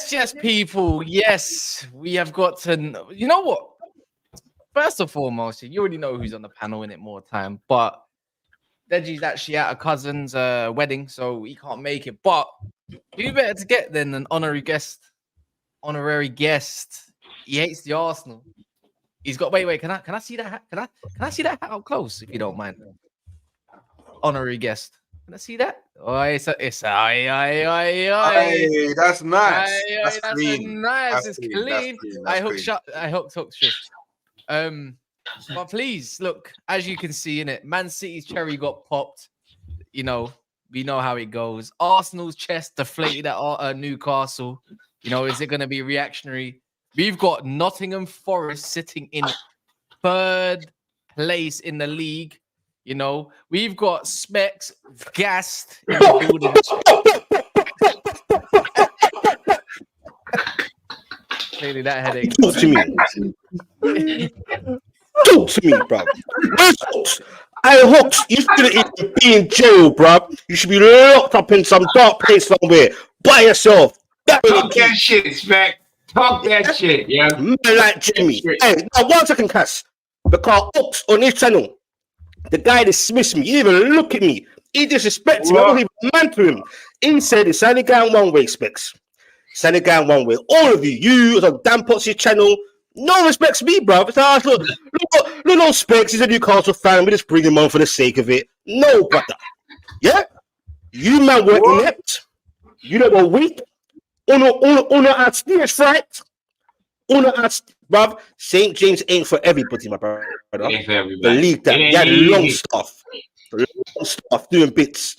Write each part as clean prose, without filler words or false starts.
Yes, people. Yes, we have got to. You know what? First and foremost, you already know who's on the panel in it more time, but Deji's actually at a cousin's wedding, so he can't make it. But who better to get than an honorary guest? He hates the Arsenal. He's got. Wait. Can I see that? Can I see that hat up close, if you don't mind? Honorary guest. Can I see that? Oh, it's Aye, that's nice. That's clean. Nice. That's It's clean. clean. That's I hooked clean. shift. But please look, as you can see in it, Man City's cherry got popped. You know, we know how it goes. Arsenal's chest deflated at Newcastle. You know, is it going to be reactionary? We've got Nottingham Forest sitting in third place in the league. You know, we've got Specs gassed in the building. Clearly that headache. Talk to me. Talk to me, bro. Where's Hooks? Hey, Hooks, you shouldn't even be in jail, bro. You should be locked up in some dark place somewhere by yourself. Talk that shit, Spec. Talk that shit, yeah. Man like Jimmy. Hey, now 1 second, Cass. Because Hooks on his channel, the guy dismissed me. He didn't even look at me. He disrespected me. I wasn't even man to him. He said it's only going one way, Specs. It's only going one way. All of you on Dan Potts' channel, no respects me, bro. It's like, look, Specs. He's a Newcastle fan. We just bring him on for the sake of it. No, brother. Yeah? You man were inept. You know what weak. Uno at stage fright. Uno at, bruv. St. James ain't for everybody, my brother. Ain't for everybody. Believe that. You had long stuff doing bits.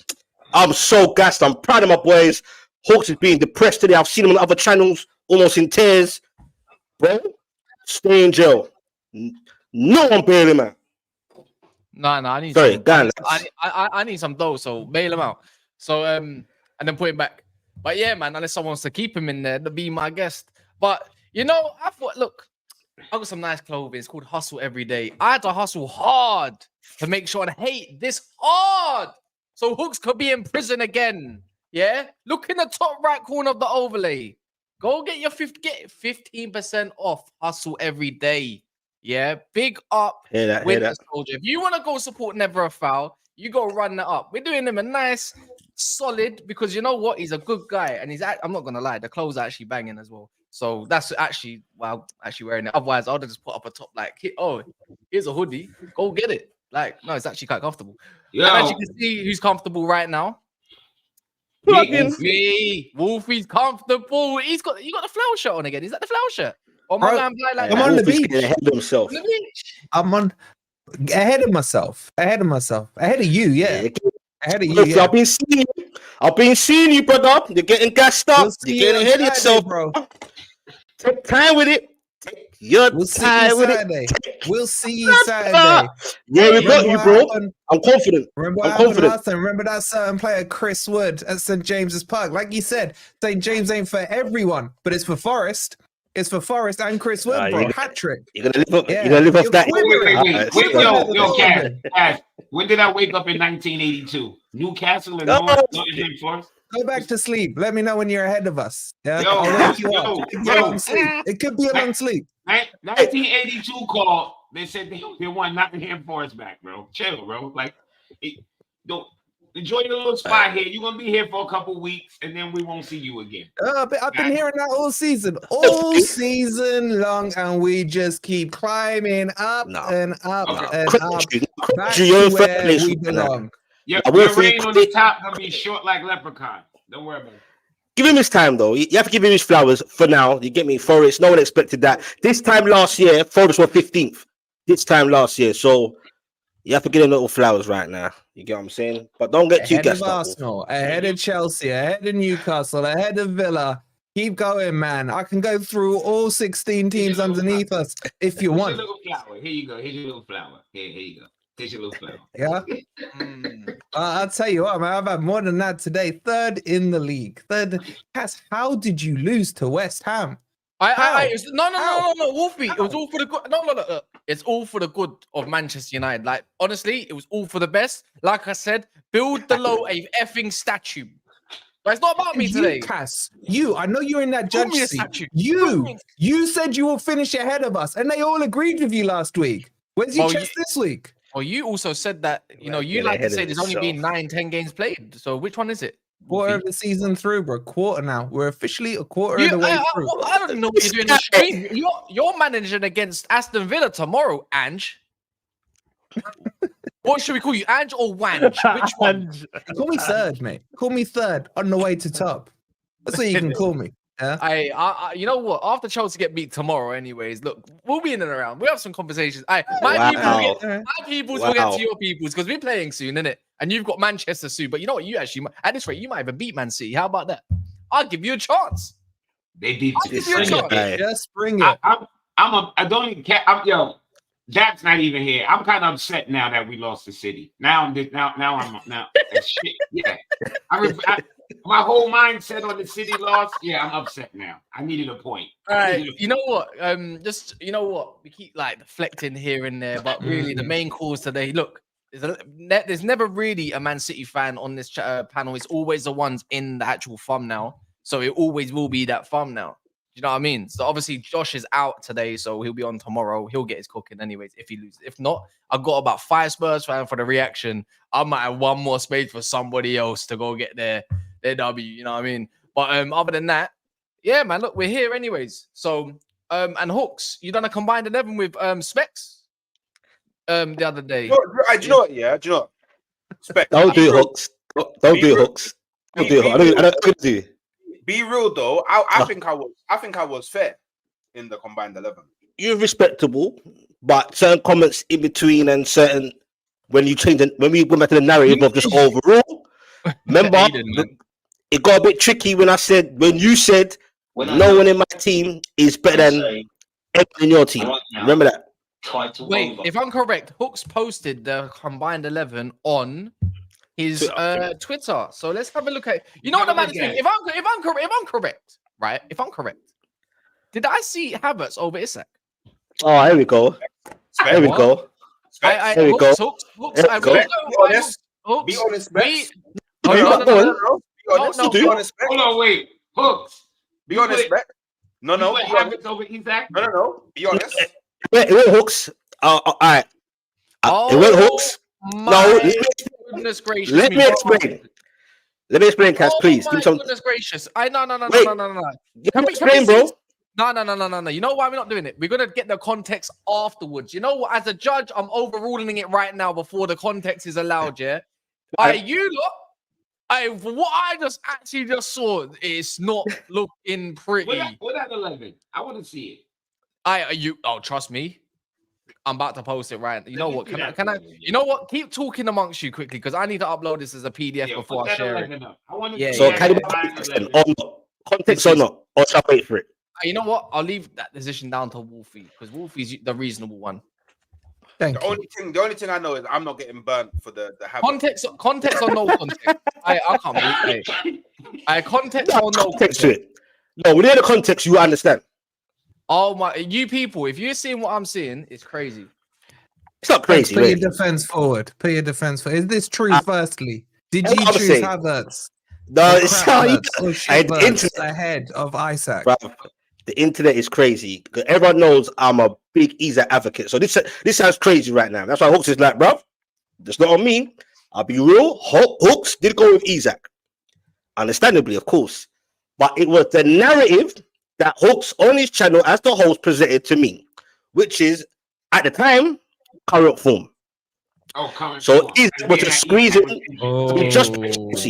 I'm so gassed. I'm proud of my boys. Hawks is being depressed today. I've seen him on other channels, almost in tears. Bro, stay in jail. No one bail him out. No, I need. Sorry, I need some dough, so bail him out. So and then put him back. But yeah, man, unless someone wants to keep him in there to be my guest. But you know, I thought, look, I got some nice clothing. It's called Hustle Every Day. I had to hustle hard to make sure and hate this hard, so Hooks could be in prison again. Yeah, look in the top right corner of the overlay. Go get your 15% off. Hustle Every Day. Yeah, big up. Hear that. Soldier. If you want to go support Never a Foul, you go run that up. We're doing him a nice, solid, because you know what? He's a good guy, and I'm not gonna lie, the clothes are actually banging as well. So that's actually wearing it. Otherwise, I would have just put up a top like, oh, here's a hoodie. Go get it. Like, no, it's actually quite comfortable. Yeah. And as you can see, who's comfortable right now? Wolfie's comfortable. You got the flower shirt on again. Is that the flower shirt? Or my man like I'm on the beach. Ahead of himself. I'm on ahead of myself. Ahead of you, yeah. Ahead of you. Yeah. I've been seeing you, brother. You're getting gassed up. You're getting ahead of yourself, bro. Take time with it. We'll see you Saturday. Yeah, we got you, bro. I'm confident. Remember that certain player, Chris Wood, at St. James's Park. Like you said, St. James ain't for everyone, but it's for Forest. It's for Forest and Chris Wood, bro. Hat trick. You're gonna live off that. Wait, Cash. When did I wake up in 1982? Newcastle and Nottingham Forest. Go back to sleep. Let me know when you're ahead of us. Yeah, I'll wake you up. It could be a long sleep. 1982 call. They said they want Nottingham Forest back, bro. Chill, bro. Like, don't enjoy your little spot here. You're gonna be here for a couple weeks, and then we won't see you again. I've been hearing that all season long, and we just keep climbing up and up and up. Back to where we belong. Your rain on the top gonna be short like leprechaun. Don't worry about it. Give him his time, though. You have to give him his flowers for now. You get me? Forest, no one expected that. This time last year, Forest were 15th. This time last year. So you have to give him little flowers right now. You get what I'm saying? But don't get too gassed up. Arsenal, ahead of Chelsea, ahead of Newcastle, ahead of Villa. Keep going, man. I can go through all 16 teams underneath us if you want. Here's your little flower. Here you go. Here's your little flower. Here you go. Here's your little flower. Yeah. I'll tell you what, man. I've had more than that today. Third in the league. Third. Cass, how did you lose to West Ham? No, Wolfie. It was all for the good. No. It's all for the good of Manchester United. Like, honestly, it was all for the best. Like I said, build the low a effing statue. But it's not about me today. Cass, I know you're in that judge seat. You said you will finish ahead of us, and they all agreed with you last week. Where's your chest this week? Well, you also said that, you like to say there's only been 9-10 games played. So which one is it? Quarter of the season through, bro. Quarter now. We're officially a quarter of the way through. I don't know what you're doing on stream. You're managing against Aston Villa tomorrow, Ange. What should we call you, Ange or Wange? Which one? Call me third, mate. Call me third on the way to top. That's what you can call me. Yeah. I you know what? After Chelsea get beat tomorrow, anyways, look, we'll be in and around. We'll have some conversations. My peoples will get to your peoples because we're playing soon, innit? And you've got Manchester soon. But you know what? You actually, at this rate, you might even beat Man City. How about that? I'll give you a chance. They beat you. Just bring it. I don't even care. Jack's not even here. I'm kind of upset now that we lost the City. Now shit. Yeah. My whole mindset on the City loss. Yeah, I'm upset now. I needed a point. All right. You know what? We keep like deflecting here and there, but really the main cause today. Look, there's never really a Man City fan on this panel. It's always the ones in the actual thumbnail. So it always will be that thumbnail. You know what I mean? So obviously Josh is out today, so he'll be on tomorrow. He'll get his cooking anyways if he loses. If not, I've got about 5 Spurs fans for the reaction. I might have one more space for somebody else to go get their W. You know what I mean? But other than that, yeah, man. Look, we're here anyways. So and Hooks, you done a combined 11 with Specs the other day. Do you know what? Yeah, do you know what? Specs. Don't do Hooks. Don't do Hooks. Don't do Hooks. I don't do. Be real though. I think I was fair in the combined 11. You're respectable, but certain comments in between and certain when we went back to the narrative of just overall. Remember, it got a bit tricky when you said no one in my team is better than everyone in your team. Remember that? Wait, if I'm correct, Hooks posted the combined 11 on his Twitter. So let's have a look at. You know what the matter is? If I'm correct, right? If I'm correct, did I see Havertz over Isak? Oh, here we go. Here we go. Here we go. Be honest, Specs. No. Hold on, wait. Hooks. Be honest, Specs. No. Havertz over Isak? No. Be honest. It went Hooks. All right. It went Hooks. No. Goodness gracious. Let me explain, Cass, please. Goodness gracious. No. Can we explain, bro? No. You know why we're not doing it? We're going to get the context afterwards. You know what? As a judge, I'm overruling it right now before the context is allowed, yeah? You look. What I just saw is not looking pretty. What that 11? I want to see it. Trust me. I'm about to post it right. You know what? Can I? You know what? Keep talking amongst you quickly because I need to upload this as a PDF before I share it. So can you context or not? Or shall I wait for it? You know what? I'll leave that decision down to Wolfie because Wolfie's the reasonable one. The only thing I know is I'm not getting burnt for the context or no context. I can't believe it. Context or no context to it. No, within the context, you understand. Oh my! You people, if you're seeing what I'm seeing, it's crazy. It's not crazy. Put your defense forward. Is this true? Firstly, did you choose Havertz? No, it's not. The internet ahead of Isak. Bruv, the internet is crazy because everyone knows I'm a big Isak advocate. So this sounds crazy right now. That's why Hooks is like, bruv, that's not on me. I'll be real. Hooks did go with Isak, understandably, of course, but it was the narrative that Hooks on his channel as the host presented to me, which is at the time current form. So Isak was just squeezing.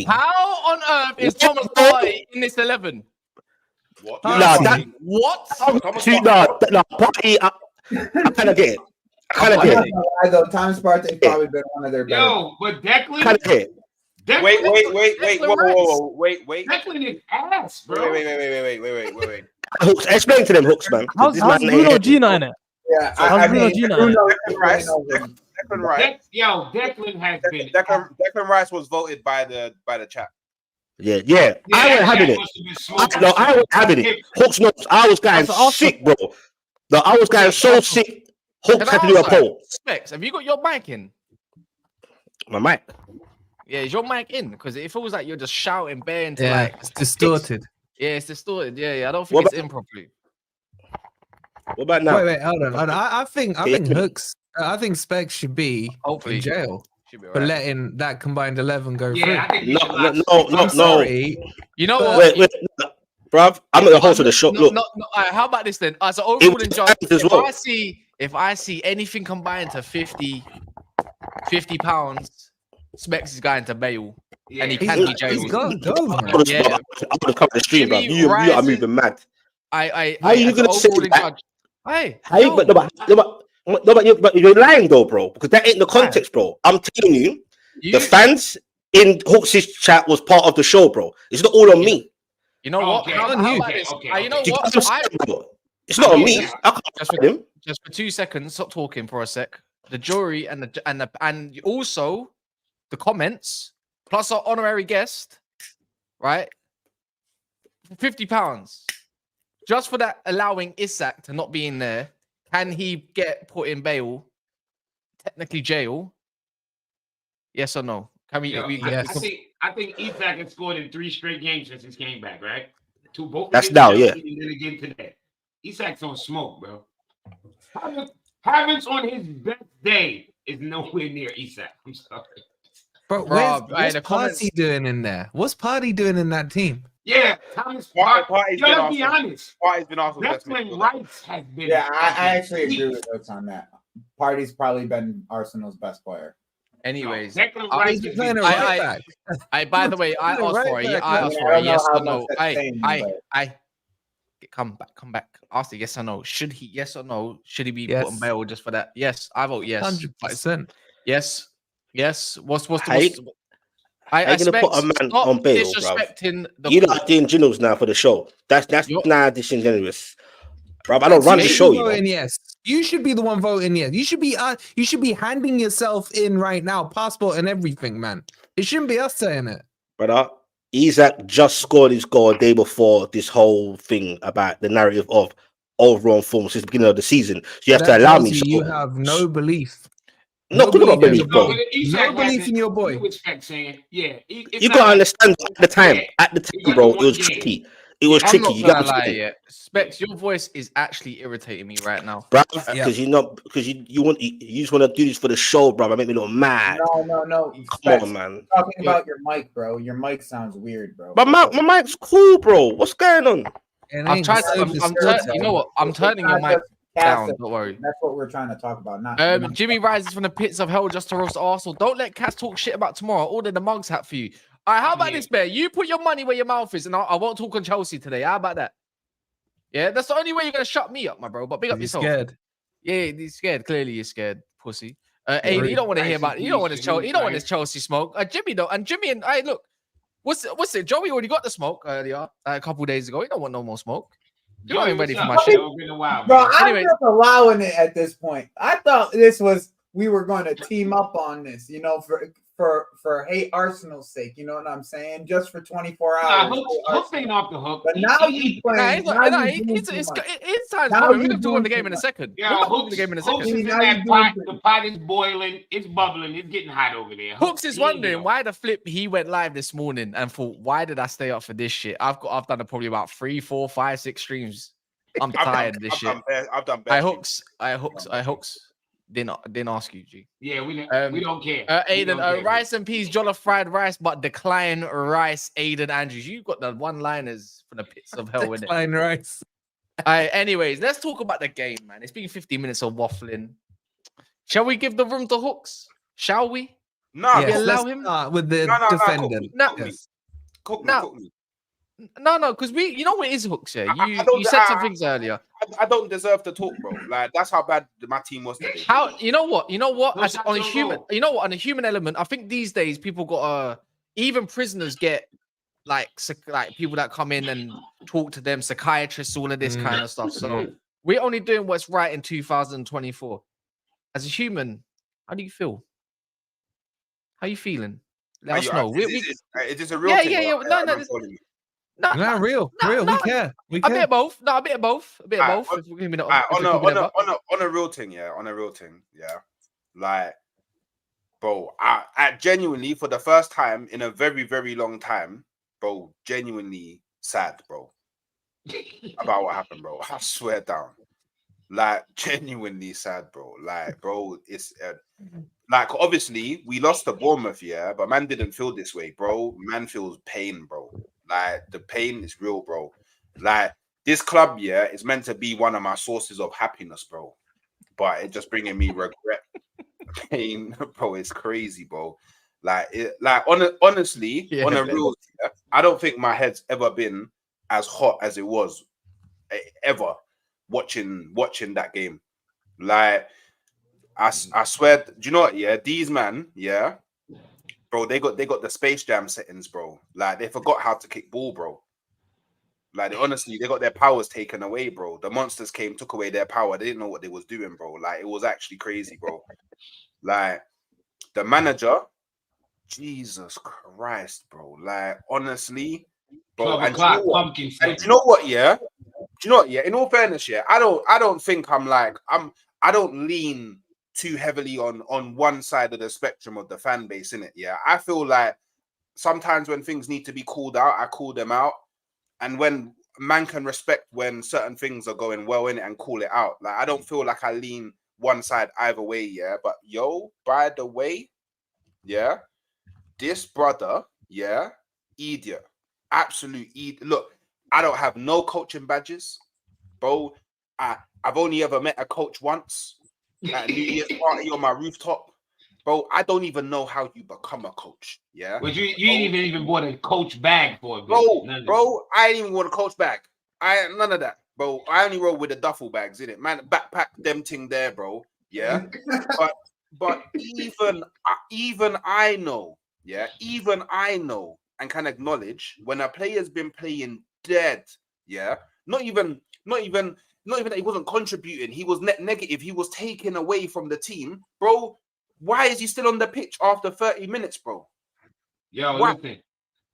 How on earth is Thomas Partey in this 11? What? Partey, I kind of get it. I know, Thomas Partey probably been one of their better. But Declan. Kind of get it. Wait. Declan is ass, bro. Wait. Hooks, explain to them, Hooks, man. How's Bruno G not in it? Yeah, How's Bruno G not in it? Declan Rice. Declan has been. Declan Rice was voted by the chat. Yeah. I wasn't having it. I wasn't having it. Hooks knows I was getting sick, bro. No, I was getting so sick. Hooks had to do a poll. Specs, have you got your mic in? My mic. Yeah, is your mic in? Because it feels like you're just shouting bare into Yeah, it's distorted. Yeah, it's distorted. Yeah. I don't think it's in properly. What about now? Wait, hold on. I think Hooks. I think Specs should be in jail for letting that combined 11 go through. I think No. Sorry. You know what? Wait, bruv. I'm not the host of the show. Look. No. How about this then? As an overruling judge, well. if I see anything combined to 50 pounds, Specs is going to bail. And he can be jailed. He's gone. Go, man. I'm gonna cover the stream, bro. You are moving mad. How are you gonna say that? Judge, hey, but you're lying though, bro, because that ain't the context, bro. I'm telling you, the fans in Hooks' chat was part of the show, bro. It's not all on me. You know what? Okay. You know what? It's not on me. I can't find him. Just for 2 seconds, stop talking for a sec. The jury and also the comments plus our honorary guest, right? £50 just for that, allowing Isak to not be in there. Can he get put in bail? Technically jail. Yes or no? Can we? Yes. I think Isak has scored in 3 straight games since he came back, right? Both. That's now, yeah. And then again today. Isak's on smoke, bro. Havertz on his best day is nowhere near Isak. I'm sorry. Bro, what's Party doing in there? What's Party doing in that team? Yeah, Thomas Party's been be honest. Party's been awesome. Declan Rice has been. Yeah, I actually agree with Oates on that. Party's probably been Arsenal's best player. Anyways, Declan Rice He's playing a right back. by the way, I asked for a yes or no. Come back. Ask the yes or no. Should he? Yes or no? Should he be put on bail just for that? Yes, I vote yes. 100%. Yes. What's I gonna put a man on bail, disrespecting bro. You lot are doing jingles now for the show. That's now disingenuous, bro. I don't run the show. Yes, you should be the one voting yes. You should be handing yourself in right now, passport and everything, man. It shouldn't be us saying it, brother. Isak just scored his goal a day before this whole thing about the narrative of overall form since the beginning of the season. So you have to allow me. You have no belief. No belief, bro. No belief in your boy. You gotta understand at the time, bro, it was tricky. It was tricky. You gotta lie. Specs, your voice is actually irritating me right now, bro. Because you just want to do this for the show, bro. I make me look mad. No. Come on, man. Talking about your mic, bro. Your mic sounds weird, bro. But my mic's cool, bro. What's going on? I'm trying to. You know what? I'm turning your mic down. Don't worry. That's what we're trying to talk about. Not Jimmy rises from the pits of hell just to roast Arsenal. Don't let cats talk shit about tomorrow. Order the mugs hat for you. All right, how about this, Bear? You put your money where your mouth is, and I won't talk on Chelsea today. How about that? Yeah, that's the only way you're gonna shut me up, my bro. But big up yourself. Scared. Yeah, he's scared. Clearly, you're scared, pussy. You don't want to hear about. You don't want this Chelsea. You don't want this Chelsea smoke. Jimmy don't. And Jimmy and I look. What's it? Joey already got the smoke earlier, a couple days ago. You don't want no more smoke. You ain't ready for my shit. Bro, I'm just allowing it at this point. I thought we were going to team up on this, for hate Arsenal's sake. You know what I'm saying? Just for 24 hours. Hooks ain't off the hook. But now you playing. It's time. We're going to do on the game in a second. Yeah, Hooks, the game in a second. The pot is boiling. It's bubbling. It's getting hot over there. Hooks is wondering why the flip he went live this morning and thought, why did I stay up for this shit? I've done probably about 3, 4, 5, 6 streams. I'm tired of this shit. I've done better. I hooks. Didn't ask you, G. Yeah, we don't care. Aiden, rice and peas, jollof fried rice, but decline rice. Aiden Andrews, you got the one-liners from the pits of hell, innit? Decline rice. Anyways, let's talk about the game, man. It's been 50 minutes of waffling. Shall we give the room to Hooks? Shall we? No, yes, allow him with the defendant. Cook me. No, because you know what it is, Hooks, yeah? You said some things earlier. I don't deserve to talk, bro. Like, that's how bad my team was today. You know what? On a human element, I think these days people got even prisoners get like people that come in and talk to them, psychiatrists, all of this kind of stuff. So we're only doing what's right in 2024. As a human, how do you feel? How you feeling? Let us know. Is this a real thing? Yeah. No, real. We care. A bit of both. No, a bit of both. On a real thing, yeah. Like, bro, I genuinely, for the first time in a very, very long time, bro, genuinely sad, bro, about what happened, bro. I swear down. Like, genuinely sad, bro. Like, bro, it's like, obviously we lost to Bournemouth, yeah, but man didn't feel this way, bro. Man feels pain, bro. Like, the pain is real, bro. Like, this club, yeah, is meant to be one of my sources of happiness, bro. But it's just bringing me regret, pain, bro. It's crazy, bro. Honestly, on a real, yeah, I don't think my head's ever been as hot as it was ever watching that game. Like, I swear, do you know what? Yeah, these man, yeah, bro, they got the Space Jam settings, bro. Like, they forgot how to kick ball, bro. Like, honestly, they got their powers taken away, bro. The monsters came, took away their power. They didn't know what they was doing, bro. Like, it was actually crazy, bro. Like, the manager, Jesus Christ, bro. Like, honestly, bro. And do you know what? Yeah. In all fairness, yeah, I don't think I don't lean too heavily on one side of the spectrum of the fan base, innit? Yeah. I feel like sometimes when things need to be called out, I call them out. And when man can respect when certain things are going well in it and call it out. Like, I don't feel like I lean one side either way, yeah. But yo, by the way, yeah, this brother, yeah, idiot. Absolute idiot. Look, I don't have no coaching badges, bro. I've only ever met a coach once at a New Year's party on my rooftop. Bro, I don't even know how you become a coach. Yeah. But you ain't even bought a coach bag for it, bro. I ain't even want a coach bag. None of that, bro. I only roll with the duffel bags, innit? Man, backpack them thing there, bro. Yeah. but even I know, yeah, even I know and can acknowledge when a player's been playing dead, yeah, not even that he wasn't contributing, he was net negative, he was taken away from the team, bro. Why is he still on the pitch after 30 minutes, bro? Yo, listen.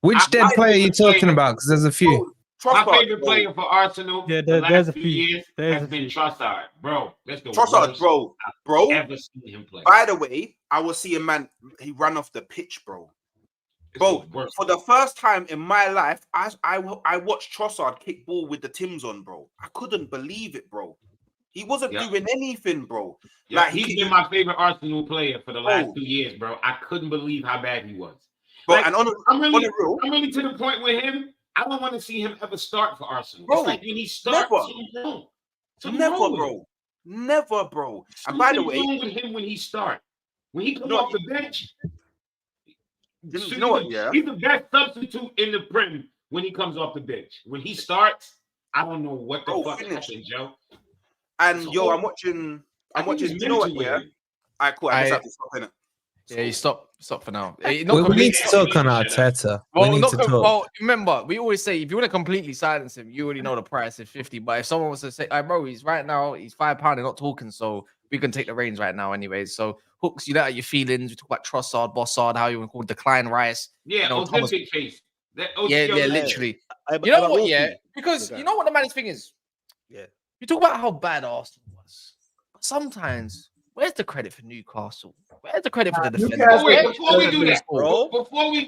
Which dead player are you talking about? Because there's a few. My favorite player for Arsenal, there's a few years, has been Trossard, bro. That's the Trossard, bro. I've ever seen him play. By the way, I was seeing man, he ran off the pitch, bro. Bro, for the first time in my life, I watched Trossard kick ball with the Tims on, bro. I couldn't believe it, bro. He wasn't doing anything, bro. Yeah, like, he's been my favorite Arsenal player for the last 2 years, bro. I couldn't believe how bad he was. Bro, like, and I'm really to the point with him. I don't want to see him ever start for Arsenal. Bro, it's like when he starts, Never, bro. And by the way, wrong with him when he starts. When he comes off the bench, he's the best substitute in the Prem when he comes off the bench. When he starts, I don't know what the fuck happened, Joe. And yo, I'm watching. You know what? Yeah. Alright, cool. I just have to stop, innit? Yeah, you stop for now. We need to talk on Arteta. Well, remember, we always say if you want to completely silence him, you already know the price is 50. But if someone was to say, bro, he's £5 and not talking, so we can take the reins right now, anyways. So Hooks, you let out your feelings. We talk about Trossard, Bossard, how you want to call Decline Rice. Yeah, Olympic face. Literally. You know what? Yeah, because you know what the maddest thing is. Yeah. You talk about how bad Arsenal was, but sometimes where's the credit for Newcastle? Where's the credit for the defenders? Before we do that, you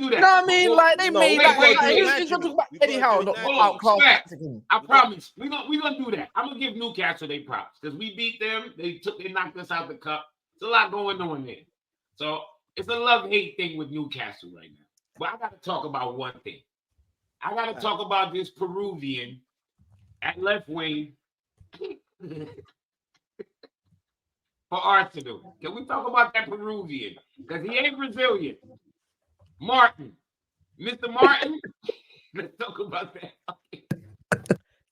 know what I mean? Like they made Eddie Howe not outclass. I promise we're gonna do that. I'm gonna give Newcastle their props because we beat them. They knocked us out the cup. There's a lot going on there, so it's a love-hate thing with Newcastle right now. But I got to talk about one thing. I got to talk about this Peruvian at left wing. For Arsenal. Can we talk about that Peruvian? Because he ain't Brazilian. Martin. Mr. Martin. Let's talk about that.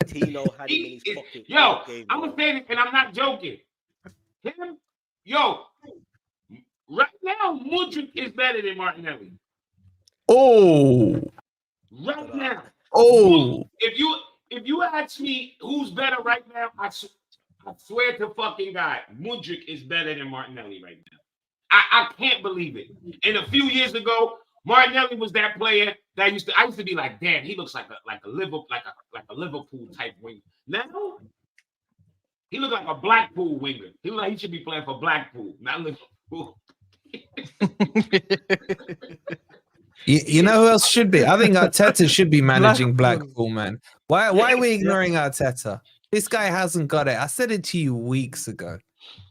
Tino had him in his pocket. Yo, I'm going to say this, and I'm not joking. Him, right now, Mudryk is better than Martinelli. Oh. Right now. Oh. If you ask me who's better right now, I swear to fucking God, Mudryk is better than Martinelli right now. I can't believe it. And a few years ago, Martinelli was that player that I used to be like, damn, he looks like a Liverpool type winger. Now he looks like a Blackpool winger. He look like he should be playing for Blackpool, not Liverpool. You know who else should be? I think Arteta should be managing Blackpool, man. Why are we ignoring Arteta? This guy hasn't got it. I said it to you weeks ago.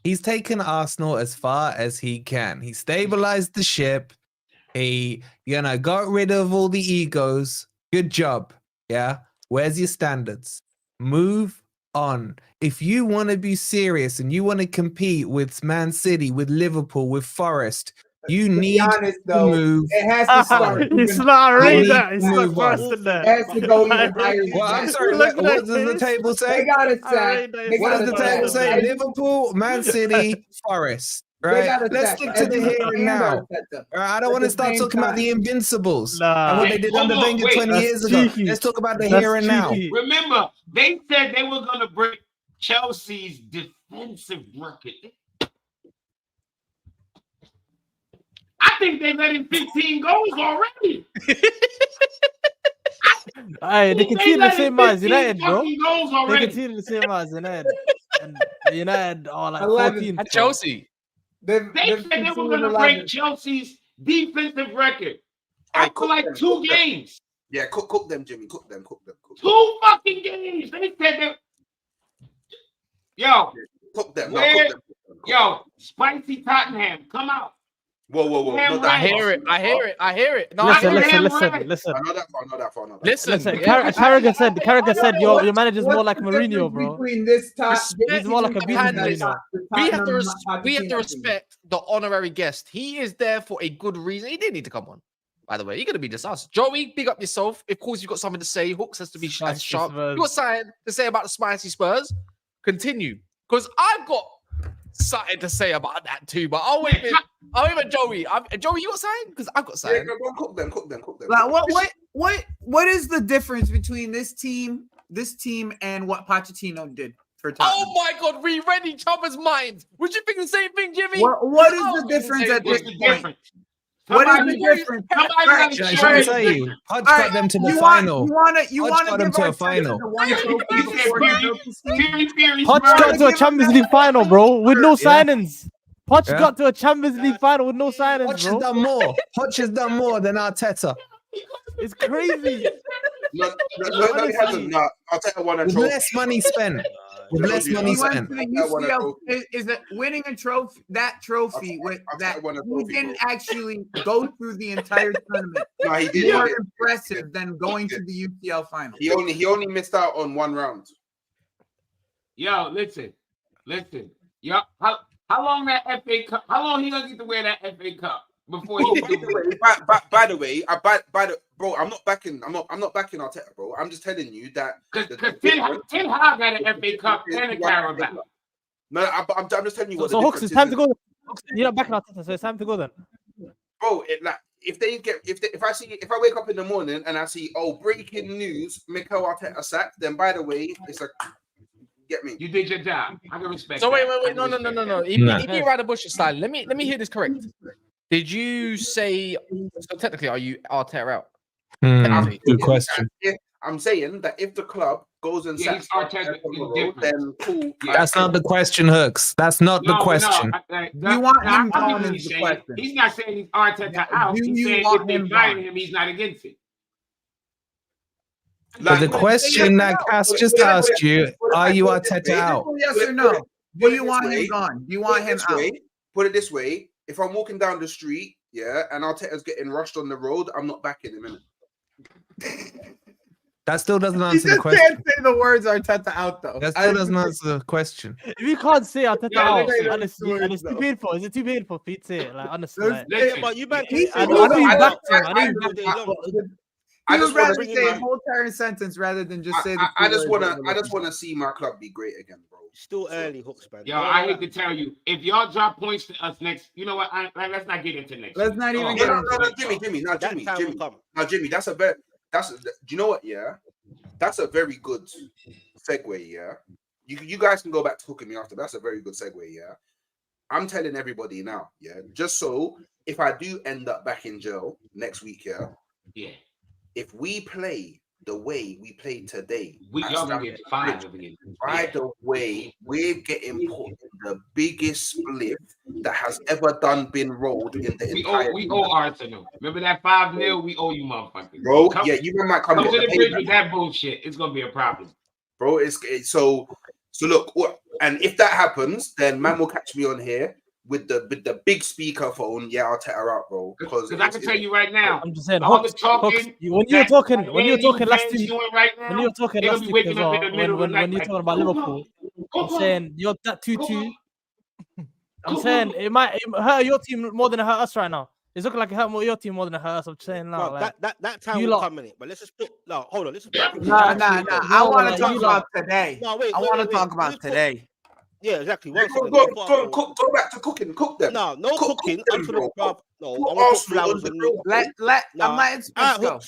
He's taken Arsenal as far as he can. He stabilized the ship. He, got rid of all the egos. Good job. Yeah. Where's your standards? Move on. If you want to be serious and you want to compete with Man City, with Liverpool, with Forest, you need to move. It has to start. It's not right there. It's not first in there. It has to go even higher. Well, I'm sorry. What does the table say? They got it set. What does the table say? Liverpool, Man City, Forest. Right. Let's stick to the here and now. I don't want to start talking about the Invincibles and what they did under Wenger 20 years ago. Let's talk about the here and now. Remember, they said they were going to break Chelsea's defensive record. I think they let in 15 goals already. They continue the same as United, bro. They continue the same as United. And United are like 14. At Chelsea. They said they were going to break Chelsea's defensive record after like 2 games. Yeah, cook them, Jimmy. Cook them. 2 fucking games. They said that. Yo. Cook them. Yo, Spicy Tottenham, come out. Whoa. I hear it. No, Listen. I know that far. Listen. Carragher said your manager's more like Mourinho, bro. He's more like a Mourinho. We have to respect the honorary guest. He is there for a good reason. He didn't need to come on. By the way, you're gonna be disastrous. Joey, big up yourself. Of course, you've got something to say. Hooks has to be as sharp. You got something to say about the spicy Spurs? Continue, because I've got something to say about that too. But I'll wait for Joey. Joey, you got something? Because I've got something. Yeah, cook them. Like, what is the difference between this team and what Pochettino did for Tottenham? Oh my God, we read each other's minds. Would you think the same thing, Jimmy? What is the difference at this point? What is the difference? I tell you, Hodge got them to the final. You want to them to a final. Hodge got to a Champions League final, bro, with no signings. Hodge got to a Champions League final with no signings, Hodge has done more. Hodge has done more than Arteta. It's crazy. No, he hasn't. No, Arteta won a trophy. Less money spent. With less money spent. Is it winning a trophy? That trophy with that he didn't actually go through the entire tournament. No, he did. More impressive than going to the UCL final. He only missed out on 1 round. Yo, listen. Yo, how long that FA Cup? How long he gonna get to wear that FA Cup before he? By the way, bro, I'm not backing Arteta, bro. I'm just telling you that because Ten Hag got an FA Cup and a Carabao. No, I'm just telling you what. So Hooks, it's time to go. You're not backing Arteta, so it's time to go then. Bro, if I wake up in the morning and I see breaking news, Mikel Arteta sacked, then by the way, it's like. Get me. You did your job. I can respect. So wait, no. He beat around the bush style. Let me hear this correct. Did you say so? Technically, are you Arteta out? Good question. I'm saying that if the club goes and sacks Arteta, then cool. That's not the question, Hooks. That's not the question. You want him gone? Is the question. He's not saying he's Arteta out. He's saying if they fire him, he's not against it. But the question that Cass just asked you, are you Arteta out? Yes or no? Do you want him gone? Do you want him out? Put it this way. If I'm walking down the street, and Arteta's getting rushed on the road, I'm not backing him in. That still doesn't answer the question. You can't say the words Arteta out, though. That still doesn't answer the question. If you can't say Arteta out, honestly, and it's too painful. Is it too painful for you to say it? Like, honestly. But you back. I know you backed him. I He just would rather want to say a whole entire sentence rather than just say the I two just words want that to we're I just looking want to see my club be great again, bro. Still early, Hooks, man. Yo, I hate to tell you, if y'all drop points to us next, you know what? Let's not get into next. Let's week. not even Oh, get No, into no, no, it. Jimmy, no, That Jimmy, time Jimmy, will come. no, Jimmy. Do you know what? Yeah, that's a very good segue. Yeah, you guys can go back to hooking me after. That's a very good segue. Yeah, I'm telling everybody now. Yeah, just so if I do end up back in jail next week, yeah, Yeah. if we play the way we played today, Y'all gonna get 5 again. by the way, we're getting put in the biggest split that has ever been rolled in the entire. We owe Arsenal. Remember that 5-0? We owe you, motherfuckers. Bro, yeah, you might come to get the the bridge payback. with that bullshit. It's gonna be a problem, Bro. It's so look, and if that happens, then man will catch me on here with the big speaker phone. Yeah, I'll take her out, bro. Because I can tell you right now, I'm just saying, all Hooks, the talking. when you were talking last week, right now, when you were talking they'll last be week waking as up well, in the middle of the when night you're like, talking about Liverpool, I'm saying that 2-2. I'm saying it might hurt your team more than it hurt us right now. It's looking like it hurt your team more than it hurt us. I'm saying now, Bro, like, that time you will lot- come in it. But let's just put hold on. Let's just put Nah. I want to talk about today. No, wait, I want to talk about today. Yeah, exactly. Go back to cooking. Cook them. No, no Cook cooking. them, I'm gonna bro. no. Put I'm gonna put Arsenal on flowers the on grill. I'm letting Spence go.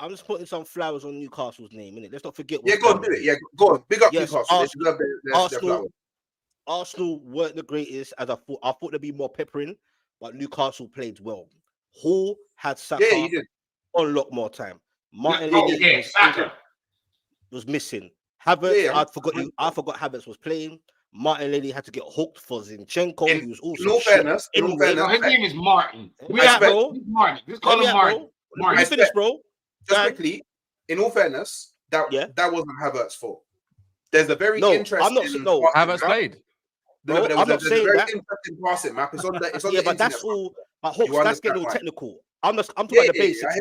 I'm just putting some flowers on Newcastle's name, innit? Let's not forget. Yeah, go on, do it. Yeah, go on. Big up Yes, Newcastle. They deserve their flowers. Arsenal weren't the greatest as I thought. I thought they'd be more peppering, but Newcastle played well. Hall had Saka Yeah, you did. on a lot more time. Martinelli Saka was missing. Havertz, Yeah, I forgot Havertz was playing. Martinelli had to get hooked for Zinchenko. He was also in all fairness, anyway. his name is Martin. Bro. Martin. Just call him Martin. Let me finish, bro. Just quickly, in all fairness, that wasn't Havertz's fault. There's a very interesting. I'm not saying no. Havertz played. Bro, I'm not saying that. Interesting passing map. It's on the Yeah, but that's all. But Hawks, that's getting all technical. I'm talking about the basics.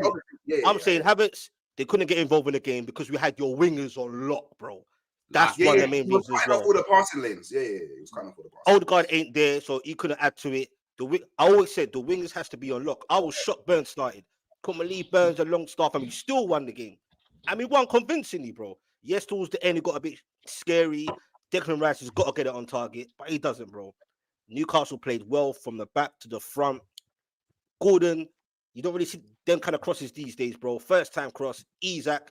I'm saying Havertz, they couldn't get involved in the game because we had your wingers on lock, bro. That's one of the main reasons as well. All the passing lanes. Yeah, it was kind of all the passing. Odegaard ain't there, so he couldn't add to it. I always said the wingers has to be on lock. I was shocked Burns started. Couldn't believe Burns a long staff and we still won the game. And we won convincingly, bro. Yes, towards the end, it got a bit scary. Declan Rice has got to get it on target, but he doesn't, bro. Newcastle played well from the back to the front. Gordon, you don't really see them kind of crosses these days, bro. First time cross, Isaac,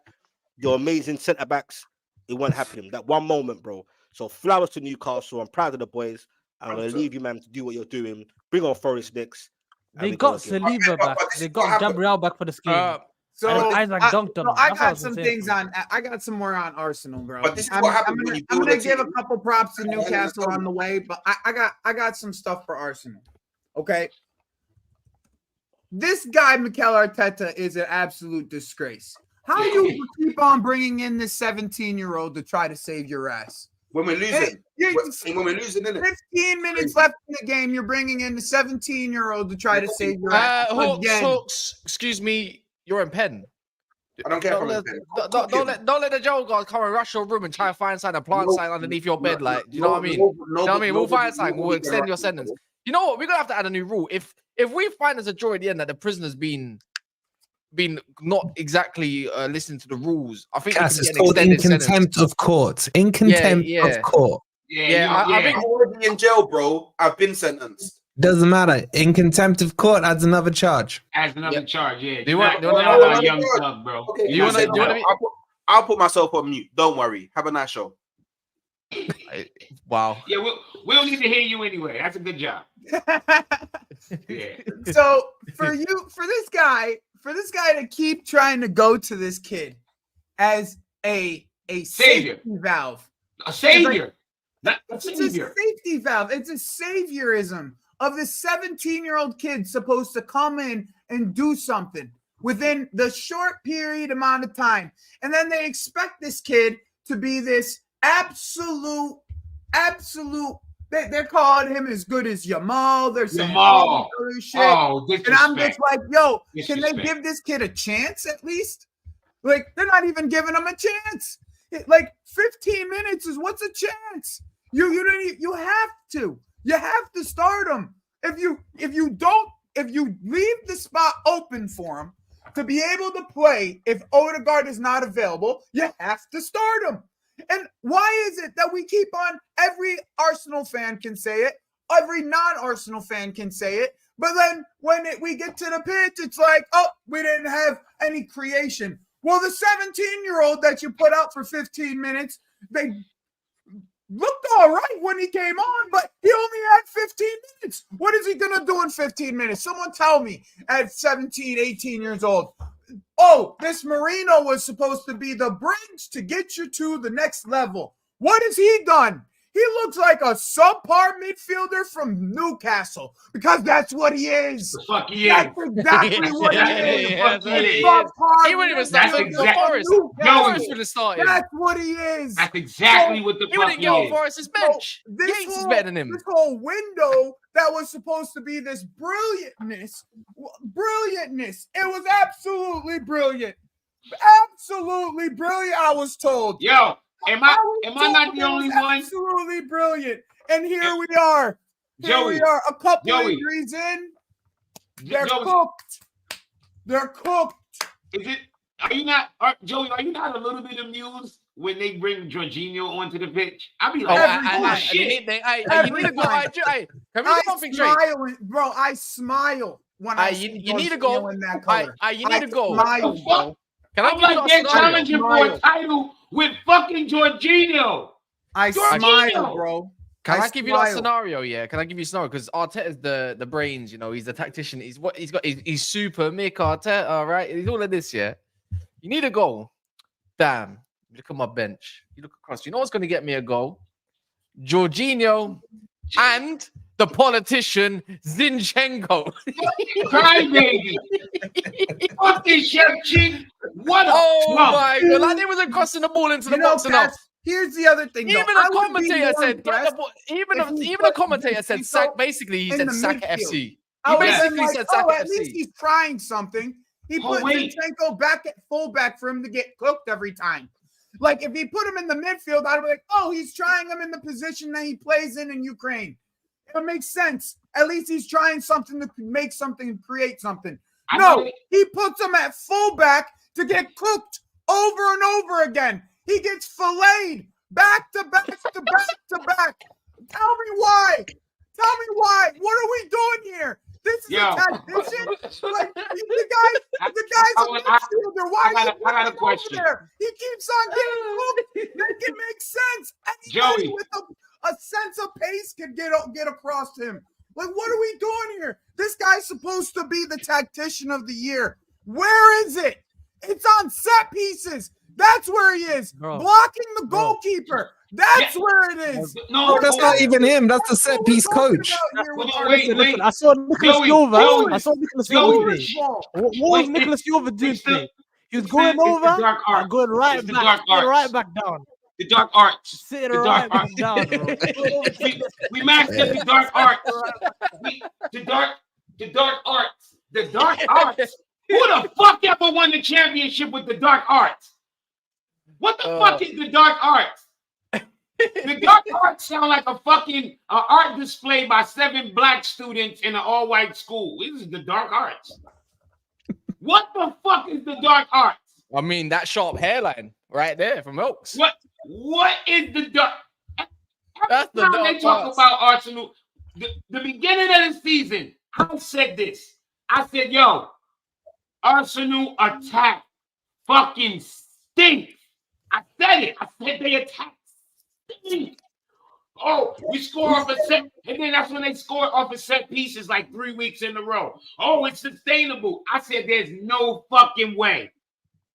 your amazing centre backs. It won't happen. That one moment, bro. So flowers to Newcastle. I'm proud of the boys. I'm going to leave you, man, to do what you're doing. Bring on Forest next. They got Saliba back. They got Gabriel back for this game. So Isaac dunked on him. I got some things on. I got some more on Arsenal, bro. But this is what happens when you I'm build gonna a give a team. couple props to Newcastle on the way, but I got some stuff for Arsenal. Okay. This guy, Mikel Arteta, is an absolute disgrace. How do you keep on bringing in this 17-year-old to try to save your ass? When we're losing, when we're losing, innit? 15 minutes left in the game, you're bringing in the 17-year-old to try to save your ass again. Hawks, excuse me, you're in pen. I don't care. Don't let the jail guard come and rush your room and try and find something, a plant sign underneath your bed. Like, do you know what I mean? You know what I mean? We'll find something. We'll extend your sentence. You know what? We're gonna have to add a new rule. If we find as a jury at the end that the prisoner's been not exactly listening to the rules, I think it's called in contempt of court. In contempt of court. I think I'm already in jail, bro. I've been sentenced. Doesn't matter. In contempt of court adds another charge. Adds another charge. Yeah. Do you want a young club, bro? Okay, you want to? I'll put myself on mute. Don't worry. Have a nice show. Wow. Yeah, we don't need to hear you anyway. That's a good job. Yeah. So for this guy to keep trying to go to this kid as a savior safety valve, a savior, not a it's savior. a safety valve. It's a saviorism of the 17-year-old kid supposed to come in and do something within the short period amount of time, and then they expect this kid to be this absolute. They're calling him as good as Yamal. They're saying all this other shit. Oh, and I'm just like, yo, can they give this kid a chance at least? Like, they're not even giving him a chance. Like 15 minutes is what's a chance? You have to start him. If you leave the spot open for him, to be able to play, if Odegaard is not available, you have to start him. And why is it that we keep on, every Arsenal fan can say it, every non-Arsenal fan can say it, but then when we get to the pitch, it's like, oh, we didn't have any creation. Well, the 17-year-old that you put out for 15 minutes, they looked all right when he came on, but he only had 15 minutes. What is he going to do in 15 minutes? Someone tell me at 17, 18 years old. Oh, this Marino was supposed to be the bridge to get you to the next level. What has he done? He looks like a subpar midfielder from Newcastle because that's what he is. The fuck he That's is. exactly what he is. He wouldn't even start That's for exact- Forest. No. Forest would have started. That's what he is. That's exactly what the He fuck wouldn't he get on is. Forest's bench. This Yates is whole- better than him. This whole window that was supposed to be this brilliantness, it was absolutely brilliant. Absolutely brilliant, I was told. Yo, am I not the only one? Absolutely brilliant. And here we are. Joey, we are a couple Joey. injuries in. They're Joey, cooked. They're cooked. Joey, are you not a little bit amused when they bring Jorginho onto the pitch? I be Oh, like, you shit. need to go. Can we do something, Trey? Bro, I smile when I see You need to go. Jorginho in that color. You need to go. Smile, bro. Can I I'm give you like, a they're scenario? challenging for a title with fucking Jorginho. I Jorginho. smile, bro. Can I give you that smile. scenario? Yeah, can I give you a scenario? Because Arteta's the brains, you know, he's the tactician. He's super Mick Arteta, all right? He's all of this, yeah. You need a goal. Damn. Look at my bench. You look across. You know what's going to get me a goal? Jorginho and the politician Zinchenko. Crybaby. Fucking Shevchenko. What a Oh plump. my god! Like they wasn't crossing the ball into the You know, box enough. Cass, here's the other thing. Even though. I the would be commentator more said, "Get the impressed ball." if he Even put the commentator said, Zinchenko "Sack." Basically, he in said, the "Sack midfield. FC." I He would have been basically like, said, "Sack at least FC." he's trying something. He Oh, put wait. Zinchenko back at fullback for him to get cooked every time. Like, if he put him in the midfield, I'd be like, oh, he's trying him in the position that he plays in Ukraine. It makes sense. At least he's trying something to make something and create something. I No, know. he puts him at fullback to get cooked over and over again. He gets filleted back to back to back to back. Tell me why. Tell me why. What are we doing here? This is Yo. a tactician. Like, the guy's a midfielder. Why I is got he a putting him question. over there? He keeps on getting cooked. Make it make sense. Anybody Joey. with a sense of pace can get across to him. Like, what are we doing here? This guy's supposed to be the tactician of the year. Where is it? It's on set pieces. That's where he is. Bro. Blocking the goalkeeper. That's where it is. No, That's not even him. That's the set piece coach. Wait. I saw Nicholas Joey, Silva. Joey, I saw Nicholas Joey. Silva today. What was Wait, Nicholas Silva doing it's the- today? He was it's going the over dark art. and going right It's the back, dark sitting arts. right back down. The dark arts. Sitting The right dark back arts. down, bro. We mastered the dark arts. The dark arts. The dark arts. Who the fuck ever won the championship with the dark arts? What the fuck is the dark arts? The dark arts sound like a fucking art display by 7 black students in an all-white school. This is the dark arts. What the fuck is the dark arts? I mean, that sharp hairline right there from Oaks. What is the dark? That's the Every time dark they talk arts. about Arsenal, the beginning of the season, I said this. I said, yo, Arsenal attack fucking stink. I said it. I said they attack stink. Oh, we score off a set, and then that's when they score off a set pieces like 3 weeks in a row. Oh, it's sustainable. I said there's no fucking way.